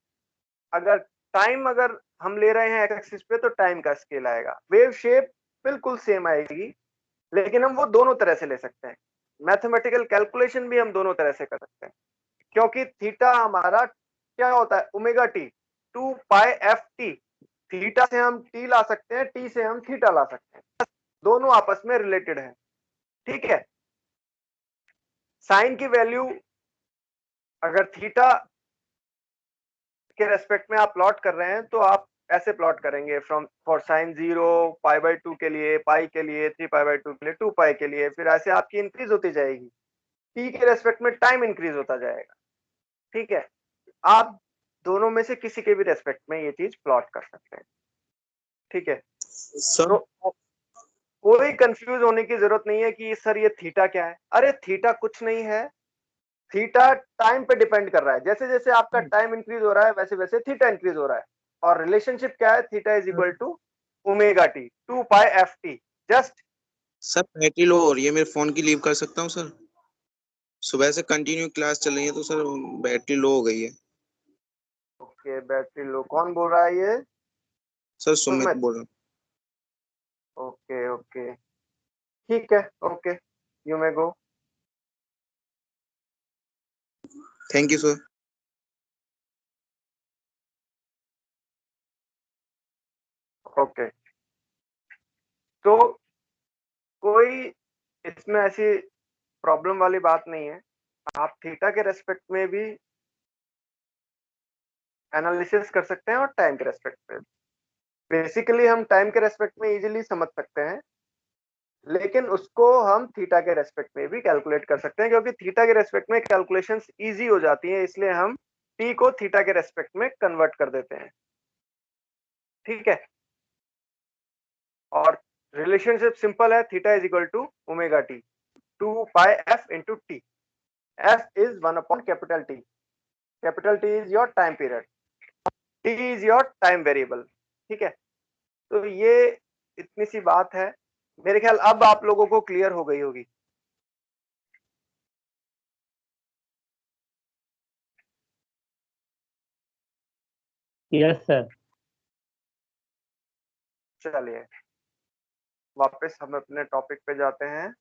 अगर टाइम अगर हम ले रहे हैं एक्स एक्सिस पे तो टाइम का स्केल आएगा। वेव शेप बिल्कुल सेम आएगी, लेकिन हम वो दोनों तरह से ले सकते हैं। मैथमेटिकल कैलकुलेशन भी हम दोनों तरह से कर सकते हैं, क्योंकि थीटा हमारा क्या होता है, omega t, 2π/f t। Theta से हम टी ला सकते हैं, टी से हम थीटा ला सकते हैं, दोनों आपस में रिलेटेड है। ठीक है, साइन की वैल्यू अगर थीटा के रेस्पेक्ट में आप प्लॉट कर रहे हैं तो आप ऐसे प्लॉट करेंगे, फ्रॉम फॉर साइन 0 π/2 के लिए, पाई के लिए, 3π/2 के लिए, 2π के लिए, फिर ऐसे आपकी इंक्रीज होती जाएगी। टी के रेस्पेक्ट में टाइम इंक्रीज होता जाएगा। ठीक है, आप दोनों में से किसी के भी रेस्पेक्ट में ये चीज प्लॉट कर सकते हैं। ठीक है, सर तो कोई कंफ्यूज होने की जरूरत नहीं है कि सर ये थीटा क्या है। अरे थीटा कुछ नहीं है, थीटा टाइम पे डिपेंड कर रहा है। जैसे जैसे आपका टाइम इंक्रीज हो रहा है वैसे वैसे थीटा इंक्रीज हो रहा है। और रिलेशनशिप क्या है, theta is equal to omega t, 2π/f t। Just sir battery low हो रही है, मेरे फोन की लीव कर सकता हूँ सर? सुबह से कंटिन्यू क्लास चल रही है तो सर बैटरी लो हो गई है। ओके, बैटरी लो, कौन बोल रहा है ये? सर सुमित सुमित। बोल रहा ओके ओके, ठीक है, ओके, यू मे गो। हूँ। Thank you sir. ओके, तो कोई इसमें ऐसी प्रॉब्लम वाली बात नहीं है, आप थीटा के रेस्पेक्ट में भी एनालिसिस कर सकते हैं और टाइम के रेस्पेक्ट में। बेसिकली हम टाइम के रेस्पेक्ट में इजीली समझ सकते हैं, लेकिन उसको हम थीटा के रेस्पेक्ट में भी कैलकुलेट कर सकते हैं, क्योंकि थीटा के रेस्पेक्ट में कैलकुलेशंस इजी हो जाती हैं, इसलिए हम टी को थीटा के रेस्पेक्ट में कन्वर्ट कर देते हैं। ठीक है, और रिलेशनशिप सिंपल है, theta is equal to omega t, 2π/f into t। f is 1/T। Capital T is your time period, t is your time variable. ठीक है, तो ये इतनी सी बात है, मेरे ख्याल अब आप लोगों को क्लियर हो गई होगी। Yes sir. चलिए वापस हम अपने टॉपिक पे जाते हैं।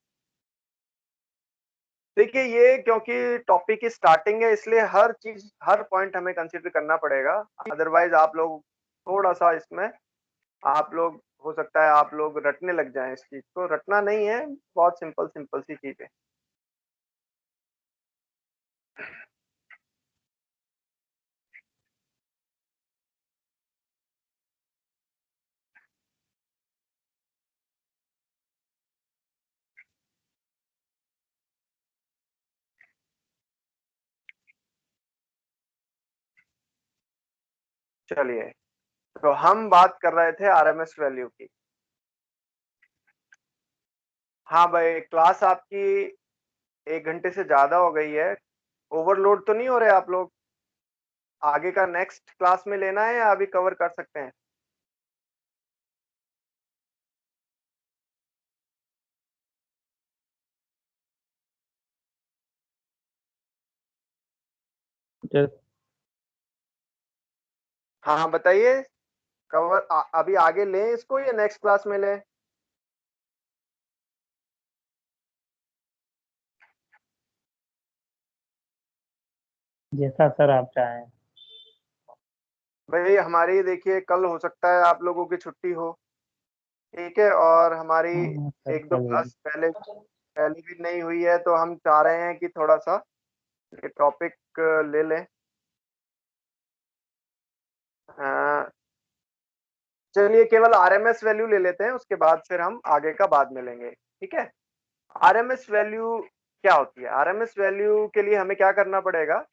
देखिए, ये क्योंकि टॉपिक की स्टार्टिंग है इसलिए हर चीज, हर पॉइंट हमें कंसीडर करना पड़ेगा, अदरवाइज आप लोग थोड़ा सा इसमें, आप लोग हो सकता है आप लोग रटने लग जाएं। इस चीज को रटना नहीं है, बहुत सिंपल सिंपल सी चीज है। चलिए, तो हम बात कर रहे थे आरएमएस वैल्यू की। हाँ भाई, क्लास आपकी 1 घंटे से ज्यादा हो गई है, ओवरलोड तो नहीं हो रहे आप लोग? आगे का नेक्स्ट क्लास में लेना है या अभी कवर कर सकते हैं? यस हाँ बताइए, कवर अभी आगे लें इसको या नेक्स्ट क्लास में लें? जैसा सर आप चाहें। भाई हमारी देखिए कल हो सकता है आप लोगों की छुट्टी हो, ठीक है, और हमारी हाँ सर एक दो कल क्लास पहले पहले भी नहीं हुई है, तो हम चाह रहे हैं कि थोड़ा सा ये टॉपिक ले लें। अ, चलिए केवल आरएमएस वैल्यू ले लेते हैं, उसके बाद फिर हम आगे का बाद में लेंगे, ठीक है। आरएमएस वैल्यू क्या होती है? आरएमएस वैल्यू के लिए हमें क्या करना पड़ेगा?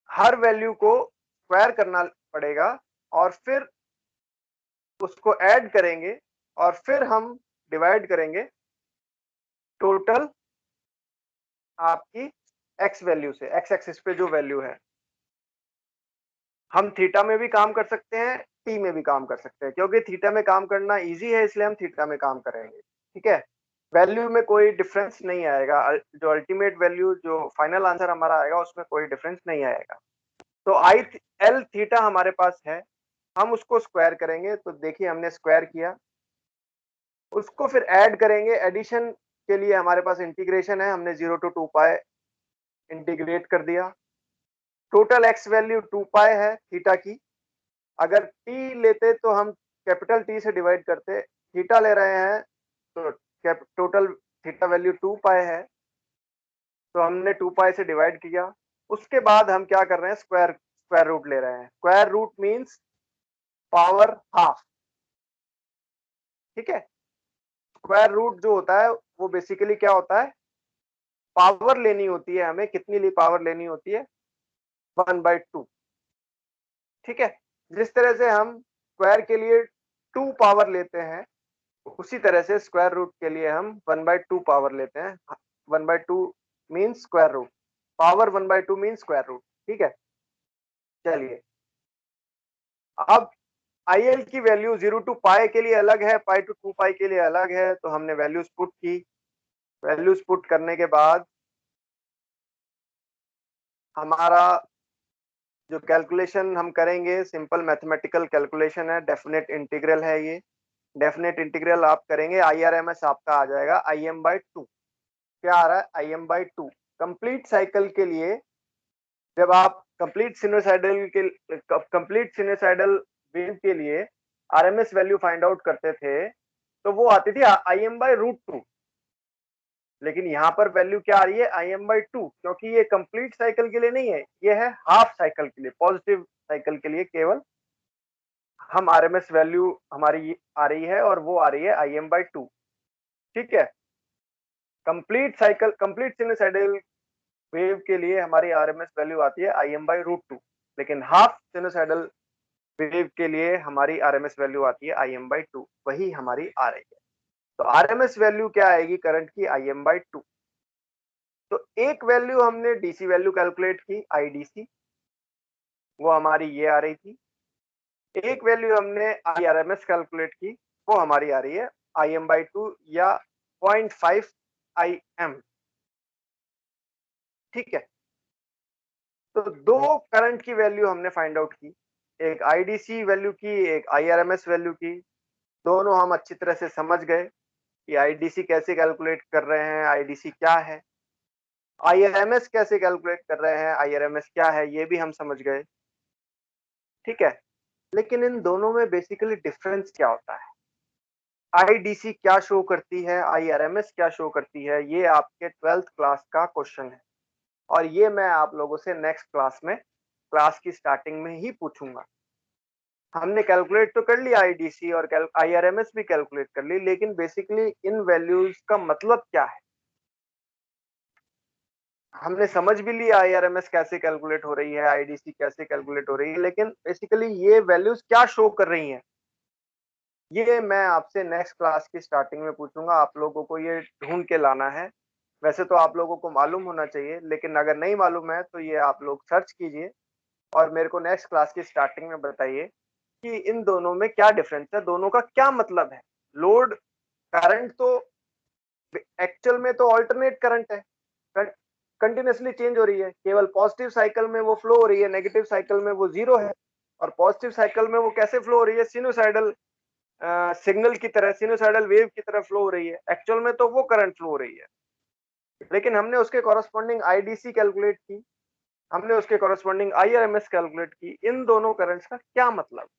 हर वैल्यू को स्क्वायर करना पड़ेगा और फिर उसको ऐड करेंगे और फिर हम डिवाइड करेंगे टोटल आपकी एक्स वैल्यू से, एक्स एक्सिस पे जो वैल्यू है। हम थीटा में भी काम कर सकते हैं, टी में भी काम कर सकते हैं, क्योंकि थीटा में काम करना इजी है इसलिए हम थीटा में काम करेंगे, ठीक है। वैल्यू में कोई डिफरेंस नहीं आएगा, जो अल्टीमेट वैल्यू जो फाइनल आंसर हमारा आएगा उसमें कोई डिफरेंस नहीं आएगा। तो आई एल थीटा हमारे पास है, हम उसको स्क्वायर करेंगे, तो देखिए हमने स्क्वायर किया, उसको फिर ऐड करेंगे। एडिशन के लिए हमारे पास इंटीग्रेशन है, हमने 0 to 2 पाई इंटीग्रेट कर दिया। टोटल एक्स वैल्यू 2 पाई है थीटा की। अगर टी लेते तो हम कैपिटल टी से डिवाइड करते, थीटा ले रहे हैं तो टोटल थीटा वैल्यू 2 पाई है, तो हमने 2 पाई से डिवाइड किया। उसके बाद हम क्या कर रहे हैं? स्क्वायर स्क्वायर रूट ले रहे हैं। Square root means power half, ठीक है। स्क्वायर रूट जो होता है वो बेसिकली क्या होता है? पावर लेनी होती है हमें, कितनी पावर लेनी होती है? 1/2, ठीक है। जिस तरह से हम स्क्वायर के लिए 2 पावर लेते हैं, उसी तरह से स्क्वायर रूट के लिए हम 1/2 पावर लेते हैं। 1/2 means square root, power 1/2 means square root, ठीक है। चलिए अब आई एल की वैल्यू 0 to पाई के लिए अलग है, पाई to 2 पाई के लिए अलग है, तो हमने वैल्यूज पुट की। वैल्यूज पुट करने के बाद हमारा जो कैलकुलेशन हम करेंगे सिंपल मैथमेटिकल कैलकुलेशन है, डेफिनेट इंटीग्रल है ये। डेफिनेट इंटीग्रल आप करेंगे, आईआरएमएस आपका आ जाएगा Im/2। क्या आ रहा है? Im/2। कंप्लीट साइकिल के लिए जब आप कंप्लीट सिनुसाइडल वेव के लिए आरएमएस वैल्यू फाइंड आउट करते थे, तो वो आती थी Im/√2। लेकिन यहाँ पर वैल्यू क्या आ रही है? Im/2, क्योंकि ये कंप्लीट साइकिल के लिए नहीं है, ये है हाफ साइकिल के लिए, पॉजिटिव साइकिल के लिए केवल हम आरएमएस वैल्यू हमारी आ रही है और वो आ रही है Im/2, ठीक है। Complete cycle, complete sinusoidal wave के लिए हमारी आरएमएस वैल्यू आती है Im/√2, लेकिन हाफ सिनुसाइडल वेव के लिए हमारी आरएमएस वैल्यू आती है Im/2, वही हमारी आ रही है। तो आरएमएस वैल्यू क्या आएगी करंट की? Im/2। तो एक वैल्यू हमने डीसी वैल्यू कैलकुलेट की, आईडीसी, वो हमारी ये आ रही थी। एक वैल्यू हमने आरएमएस कैलकुलेट की, वो हमारी आ रही है Im/2 या 0.5 Im, ठीक है। तो दो करंट की वैल्यू हमने फाइंड आउट की, एक आईडीसी वैल्यू की, एक आईआरएमएस वैल्यू की। दोनों हम अच्छी तरह से समझ गए कि आईडीसी कैसे कैलकुलेट कर रहे हैं, आईडीसी क्या है, आईआरएमएस कैसे कैलकुलेट कर रहे हैं, आईआरएमएस क्या है, ये भी हम समझ गए, ठीक है। लेकिन इन दोनों में बेसिकली डिफरेंस क्या होता है? आईडीसी क्या शो करती है, आईआरएमएस क्या शो करती है, ये आपके 12th क्लास का क्वेश्चन है और ये मैं आप लोगों से नेक्स्ट क्लास में, क्लास की स्टार्टिंग में ही पूछूंगा। हमने कैलकुलेट तो कर लिया आईडीसी और आईआरएमएस भी कैलकुलेट कर ली, लेकिन बेसिकली इन वैल्यूज का मतलब क्या है? हमने समझ भी लिया आईआरएमएस कैसे कैलकुलेट हो रही है, आईडीसी कैसे कैलकुलेट हो रही है, लेकिन बेसिकली ये वैल्यूज क्या शो कर रही हैं, ये मैं आपसे नेक्स्ट क्लास की स्टार्टिंग में पूछूंगा। आप लोगों को ये ढूंढ के लाना है। वैसे तो आप लोगों को मालूम होना चाहिए, लेकिन अगर नहीं मालूम है तो ये आप लोग सर्च कीजिए और मेरे को नेक्स्ट क्लास की स्टार्टिंग में बताइए कि इन दोनों में क्या डिफरेंस है, दोनों का क्या मतलब है। लोड करंट तो एक्चुअल में तो ऑल्टरनेट करंट है, कंटिन्यूसली चेंज हो रही है, केवल पॉजिटिव साइकिल में वो फ्लो हो रही है, नेगेटिव साइकिल में वो जीरो है। और पॉजिटिव साइकिल में वो कैसे फ्लो हो रही है, सिनुसाइडल सिग्नल की तरह, सिनुसाइडल वेव की तरह फ्लो हो रही है। एक्चुअल में तो वो करंट फ्लो हो रही है, लेकिन हमने उसके कॉरस्पॉन्डिंग आईडीसी कैलकुलेट की, हमने उसके कॉरस्पॉन्डिंग आईआरएमएस कैलकुलेट की। इन दोनों करंट्स का क्या मतलब,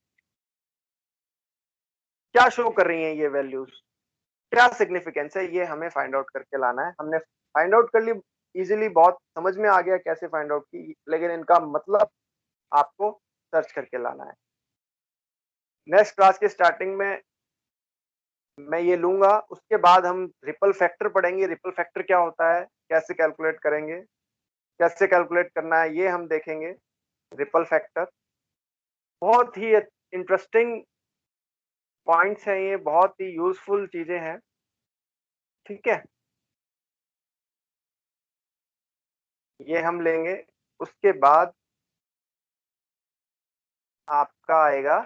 क्या शो कर रही हैं ये वैल्यूज, क्या सिग्निफिकेंस है, ये हमें फाइंड आउट करके लाना है। हमने फाइंड आउट कर ली इजीली, बहुत समझ में आ गया कैसे फाइंड आउट की, लेकिन इनका मतलब आपको सर्च करके लाना है। नेक्स्ट क्लास के स्टार्टिंग में मैं ये लूंगा, उसके बाद हम रिपल फैक्टर पढ़ेंगे। रिपल फैक्टर क्या होता है, कैसे कैलकुलेट करेंगे, कैसे कैलकुलेट करना है, ये हम देखेंगे। रिपल फैक्टर बहुत ही इंटरेस्टिंग पॉइंट्स हैं, ये बहुत ही यूजफुल चीजें हैं, ठीक है। ये हम लेंगे, उसके बाद आपका आएगा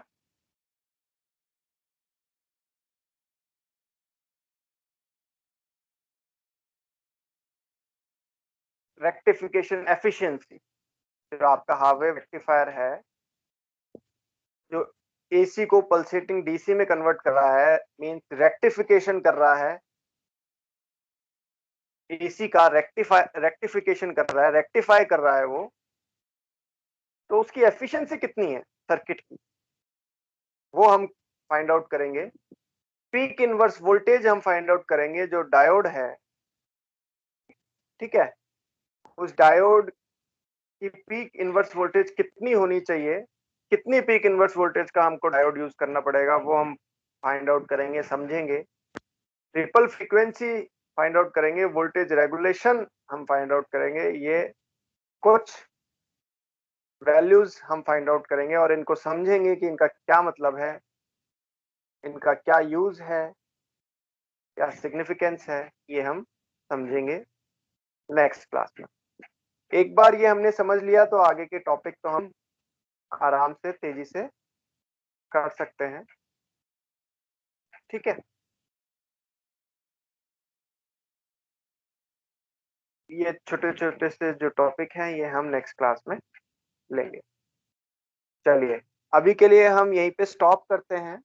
रेक्टिफिकेशन एफिशिएंसी। जो आपका हार्वे रेक्टिफायर है, जो एसी को पल्सेटिंग डीसी में कन्वर्ट कर रहा है, मींस रेक्टिफिकेशन कर रहा है, एसी का रेक्टिफिकेशन कर रहा है, रेक्टिफाई कर रहा है वो, तो उसकी एफिशिएंसी कितनी है सर्किट की, वो हम फाइंड आउट करेंगे। पीक इनवर्स वोल्टेज हम फाइंड आउट करेंगे, जो डायोड है, ठीक है, उस डायोड की पीक इनवर्स वोल्टेज कितनी होनी चाहिए, कितनी पीक इनवर्स वोल्टेज का हमको डायोड यूज करना पड़ेगा, वो हम फाइंड आउट करेंगे, समझेंगे। रिपल फ्रीक्वेंसी फाइंड आउट करेंगे, वोल्टेज रेगुलेशन हम फाइंड आउट करेंगे। ये कुछ वैल्यूज हम फाइंड आउट करेंगे और इनको समझेंगे कि इनका क्या मतलब है, इनका क्या यूज है, क्या सिग्निफिकेंस है, ये हम समझेंगे नेक्स्ट क्लास में। एक बार ये हमने समझ लिया तो आगे के टॉपिक तो हम आराम से तेजी से कर सकते हैं, ठीक है। ये छोटे छोटे से जो टॉपिक हैं ये हम नेक्स्ट क्लास में लेंगे। चलिए अभी के लिए हम यहीं पे स्टॉप करते हैं।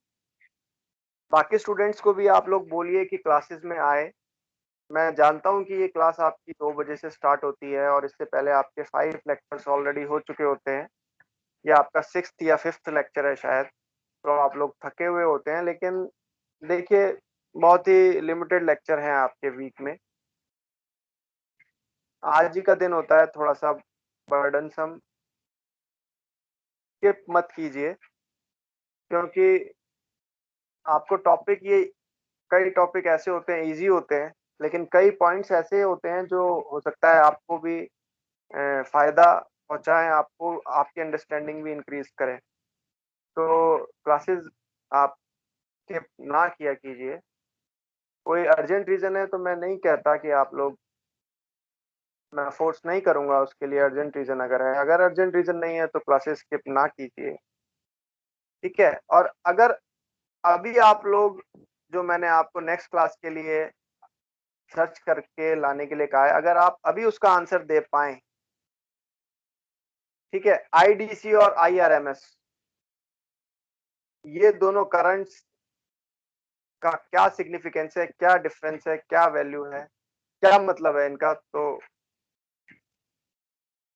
बाकी स्टूडेंट्स को भी आप लोग बोलिए कि क्लासेस में आए। मैं जानता हूं कि ये क्लास आपकी 2 बजे से स्टार्ट होती है और इससे पहले आपके 5 लेक्चर्स ऑलरेडी हो चुके होते हैं। ये आपका 6th या 5th लेक्चर है शायद, तो आप लोग थके हुए होते हैं, लेकिन देखिए बहुत ही लिमिटेड लेक्चर हैं आपके वीक में। आज ही का दिन होता है थोड़ा सा बर्डनसम, स्किप मत कीजिए, क्योंकि आपको टॉपिक ये, कई टॉपिक ऐसे होते हैं इजी होते हैं, लेकिन कई पॉइंट्स ऐसे होते हैं जो हो सकता है आपको भी फायदा पहुंचाएं, आपको आपकी अंडरस्टैंडिंग भी इंक्रीज करें। तो क्लासेस आप स्किप ना किया कीजिए। कोई अर्जेंट रीजन है तो मैं नहीं कहता कि आप लोग, मैं फोर्स नहीं करूंगा उसके लिए। अर्जेंट रीजन अगर है, अगर अर्जेंट रीजन नहीं है तो क्लासेस स्किप ना कीजिए, ठीक है। और अगर अभी आप लोग, जो मैंने आपको नेक्स्ट क्लास के लिए सर्च करके लाने के लिए कहा है, अगर आप अभी उसका आंसर दे पाए, ठीक है, आईडीसी और आईआरएमएस, ये दोनों करंट्स का क्या सिग्निफिकेंस है, क्या डिफरेंस है, क्या वैल्यू है, क्या मतलब है इनका, तो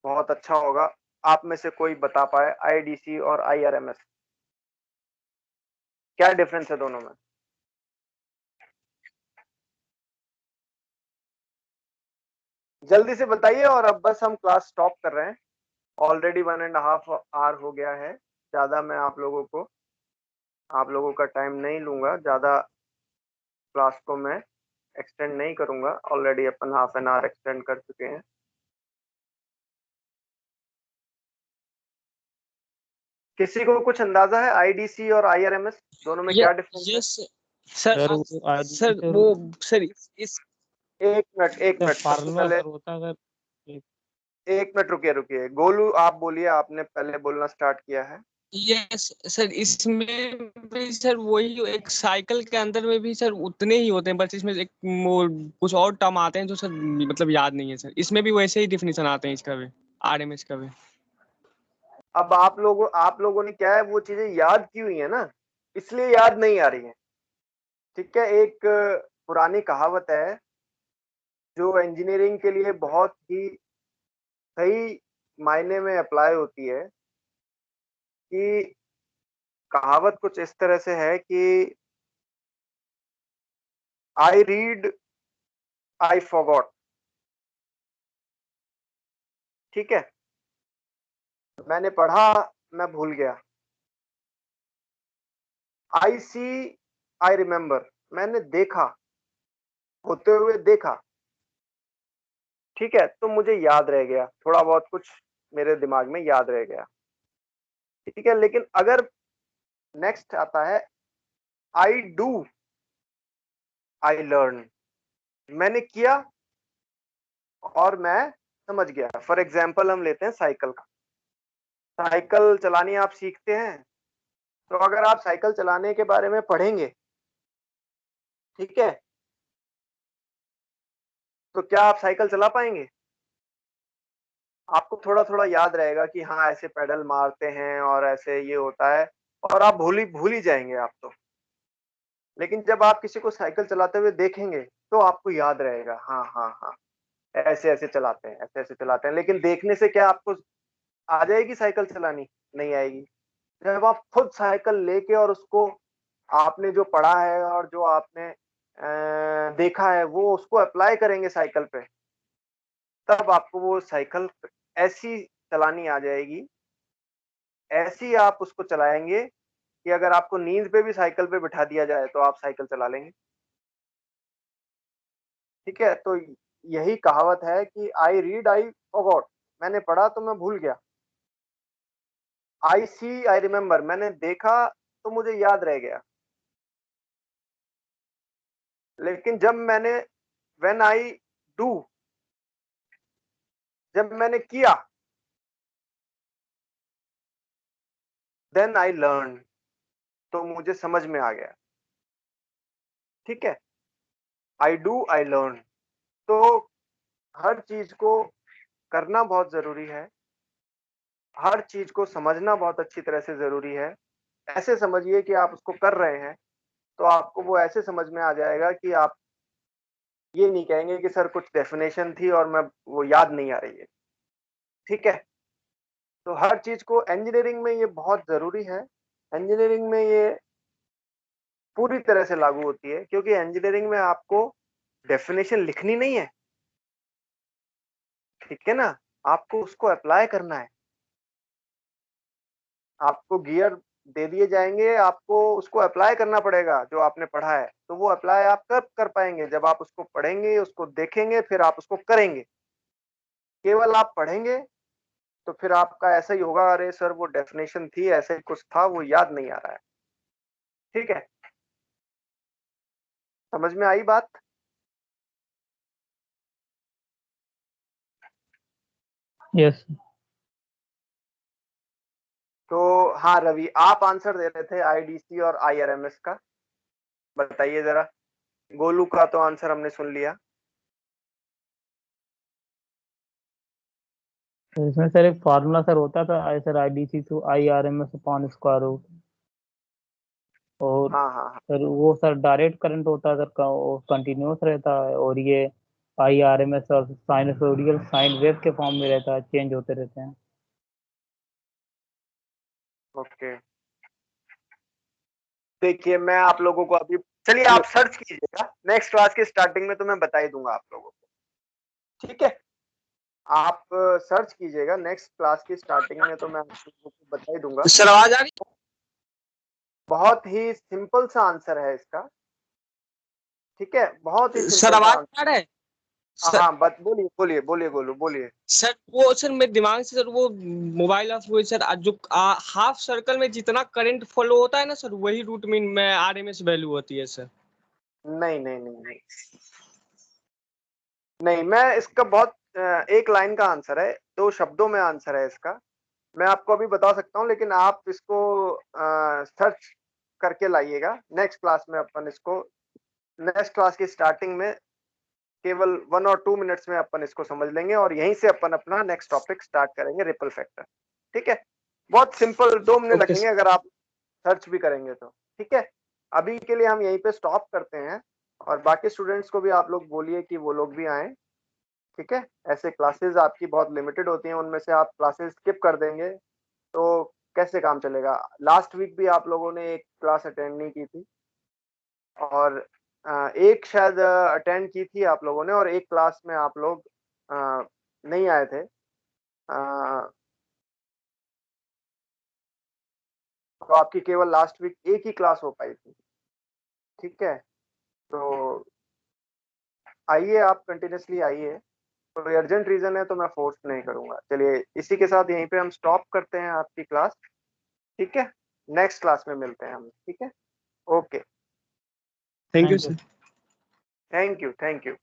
बहुत अच्छा होगा आप में से कोई बता पाए आईडीसी और आईआरएमएस क्या डिफरेंस है दोनों में। जल्दी से बताइए। और अब बस हम क्लास स्टॉप कर रहे हैं, ऑलरेडी 1.5 आवर हो गया है। ज्यादा मैं आप लोगों का टाइम नहीं लूंगा, ज्यादा क्लास को मैं एक्सटेंड नहीं करूंगा, already upon half an hour extend कर चुके हैं। किसी को कुछ अंदाजा है आईडीसी और आईआरएमएस दोनों में क्या डिफरेंस है? यस सर, सर वो सर वो सर इस एक मिनट सबसे फार्मूला पहले सर होता अगर 1 मिनट रुकिए। गोलू आप बोलिए, आपने पहले बोलना स्टार्ट किया है। यस सर, इसमें भी सर वही एक साइकिल के अंदर में भी सर उतने ही होते हैं, बस इसमें एक कुछ और टर्म आते हैं जो सर मतलब याद नहीं है सर। इसमें भी वैसे ही डिफिनीशन आते हैं इसका भी, आरएमएस का भी। अब आप लोगों ने क्या है वो चीजें याद की हुई है ना, इसलिए याद नहीं आ रही है। ठीक है, एक पुरानी कहावत है जो इंजीनियरिंग के लिए बहुत ही सही मायने में अप्लाई होती है कि कहावत कुछ इस तरह से है कि आई रीड आई फॉरगॉट। ठीक है, मैंने पढ़ा, मैं भूल गया। आई सी आई रिमेम्बर, मैंने देखा, होते हुए देखा। ठीक है, तो मुझे याद रह गया, थोड़ा बहुत कुछ मेरे दिमाग में याद रह गया। ठीक है, लेकिन अगर नेक्स्ट आता है आई डू आई लर्न, मैंने किया और मैं समझ गया। फॉर एग्जाम्पल हम लेते हैं साइकिल का। साइकिल चलानी आप सीखते हैं, तो अगर आप साइकिल चलाने के बारे में पढ़ेंगे, ठीक है, तो क्या आप साइकिल चला पाएंगे? आपको थोड़ा थोड़ा याद रहेगा कि हाँ ऐसे पेडल मारते हैं और ऐसे ये होता है, और आप भूल ही जाएंगे आप तो। लेकिन जब आप किसी को साइकिल चलाते हुए देखेंगे तो आपको याद रहेगा, हाँ हाँ हाँ, ऐसे ऐसे चलाते हैं, ऐसे ऐसे चलाते हैं। लेकिन देखने से क्या आपको आ जाएगी साइकिल चलानी? नहीं आएगी। जब आप खुद साइकिल लेके और उसको आपने जो पढ़ा है और जो आपने देखा है वो उसको अप्लाई करेंगे साइकिल पे, तब आपको वो साइकिल ऐसी चलानी आ जाएगी, ऐसी आप उसको चलाएंगे कि अगर आपको नींद पे भी साइकिल पे बिठा दिया जाए तो आप साइकिल चला लेंगे। ठीक है, तो यही कहावत है कि आई रीड आई फॉरगॉट, मैंने पढ़ा तो मैं भूल गया। आई सी आई रिमेम्बर, मैंने देखा तो मुझे याद रह गया। लेकिन जब मैंने व्हेन आई डू, जब मैंने किया, देन आई लर्न, तो मुझे समझ में आ गया। ठीक है, आई डू आई लर्न। तो हर चीज को करना बहुत जरूरी है, हर चीज को समझना बहुत अच्छी तरह से जरूरी है। ऐसे समझिए कि आप उसको कर रहे हैं तो आपको वो ऐसे समझ में आ जाएगा कि आप ये नहीं कहेंगे कि सर कुछ डेफिनेशन थी और मैं वो याद नहीं आ रही है। ठीक है, तो हर चीज को इंजीनियरिंग में ये बहुत जरूरी है। इंजीनियरिंग में ये पूरी तरह से लागू होती है, क्योंकि इंजीनियरिंग में आपको डेफिनेशन लिखनी नहीं है। ठीक है ना, आपको उसको अप्लाई करना है। आपको गियर दे दिए जाएंगे, आपको उसको अप्लाई करना पड़ेगा जो आपने पढ़ा है। तो वो अप्लाई आप कब कर पाएंगे? जब आप उसको पढ़ेंगे, उसको देखेंगे, फिर आप उसको करेंगे। केवल आप पढ़ेंगे तो फिर आपका ऐसा ही होगा, अरे सर वो डेफिनेशन थी, ऐसे ही कुछ था, वो याद नहीं आ रहा है। ठीक है, समझ में आई बात? यस। तो हाँ रवि, आप आंसर दे रहे थे आईडीसी और आईआरएमएस का, बताइए जरा। गोलू का तो आंसर हमने सुन लिया। तो इसमें सर एक फार्मूला सर होता था, I sir IDC to IRMS upon square root. और हाँ हाँ हाँ, सर वो सर डायरेक्ट करंट होता है सर का, वो कंटिन्यूस रहता है। और ये IRMS और साइनसोइडल साइन वेव के फॉर्म में रहता है, चेंज होते रहते हैं। ओके। देखिए मैं आप लोगों को अभी, चलिए आप सर्च कीजिएगा, नेक्स्ट क्लास की स्टार्टिंग में तो मैं बता ही दूंगा आप लोगों को। ठीक है, आप सर्च कीजिएगा, नेक्स्ट क्लास की स्टार्टिंग में तो मैं आप लोगों को बता ही दूंगा। सर आवाज आ रही बहुत ही सिंपल सा आंसर है इसका। ठीक है, बहुत ही है? सर सिंपल सा आवाज आंसर। आ रहा है? सर, हाँ बोलिए बोलिए बोलिए गोलू बोलिए। सर वो सर मेरे दिमाग से सर वो मोबाइल ऑफ हुए सर, जो हाफ सर्कल में जितना करंट फ्लो होता है ना सर, वही रूट मीन में आरएमएस वैल्यू होती है सर। नहीं नहीं नहीं नहीं नहीं, मैं इसका बहुत एक लाइन का आंसर है, 2 शब्दों में आंसर है इसका। मैं आपको अभी बता सकता हूँ, लेकिन आप इसको सर्च करके लाइएगा। नेक्स्ट क्लास में अपन इसको, नेक्स्ट क्लास की स्टार्टिंग में केवल 1 और 2 मिनट्स में अपन इसको समझ लेंगे और यहीं से अपन अपना नेक्स्ट टॉपिक स्टार्ट करेंगे, रिपल फैक्टर। ठीक है, बहुत सिंपल, 2 मिनट ओके लगेंगे अगर आप सर्च भी करेंगे तो। ठीक है, अभी के लिए हम यहीं पे स्टॉप करते हैं और बाकी स्टूडेंट्स को भी आप लोग बोलिए कि वो लोग भी आए। ठीक है, ऐसे क्लासेस आपकी बहुत लिमिटेड होती हैं, उनमें से आप क्लासेस स्किप कर देंगे तो कैसे काम चलेगा। लास्ट वीक भी आप लोगों ने एक क्लास अटेंड नहीं की थी और एक शायद अटेंड की थी आप लोगों ने और एक क्लास में आप लोग नहीं आए थे। तो आपकी केवल लास्ट वीक एक ही क्लास हो पाई थी। ठीक है, तो आइए, आप कंटिन्यूसली आइए। कोई अर्जेंट रीजन है तो मैं फोर्स नहीं करूंगा। चलिए, इसी के साथ यहीं पे हम स्टॉप करते हैं आपकी क्लास। ठीक है, नेक्स्ट क्लास में मिलते हैं हम। ठीक है, okay, thank you Thank you. Sir. Thank you, thank you.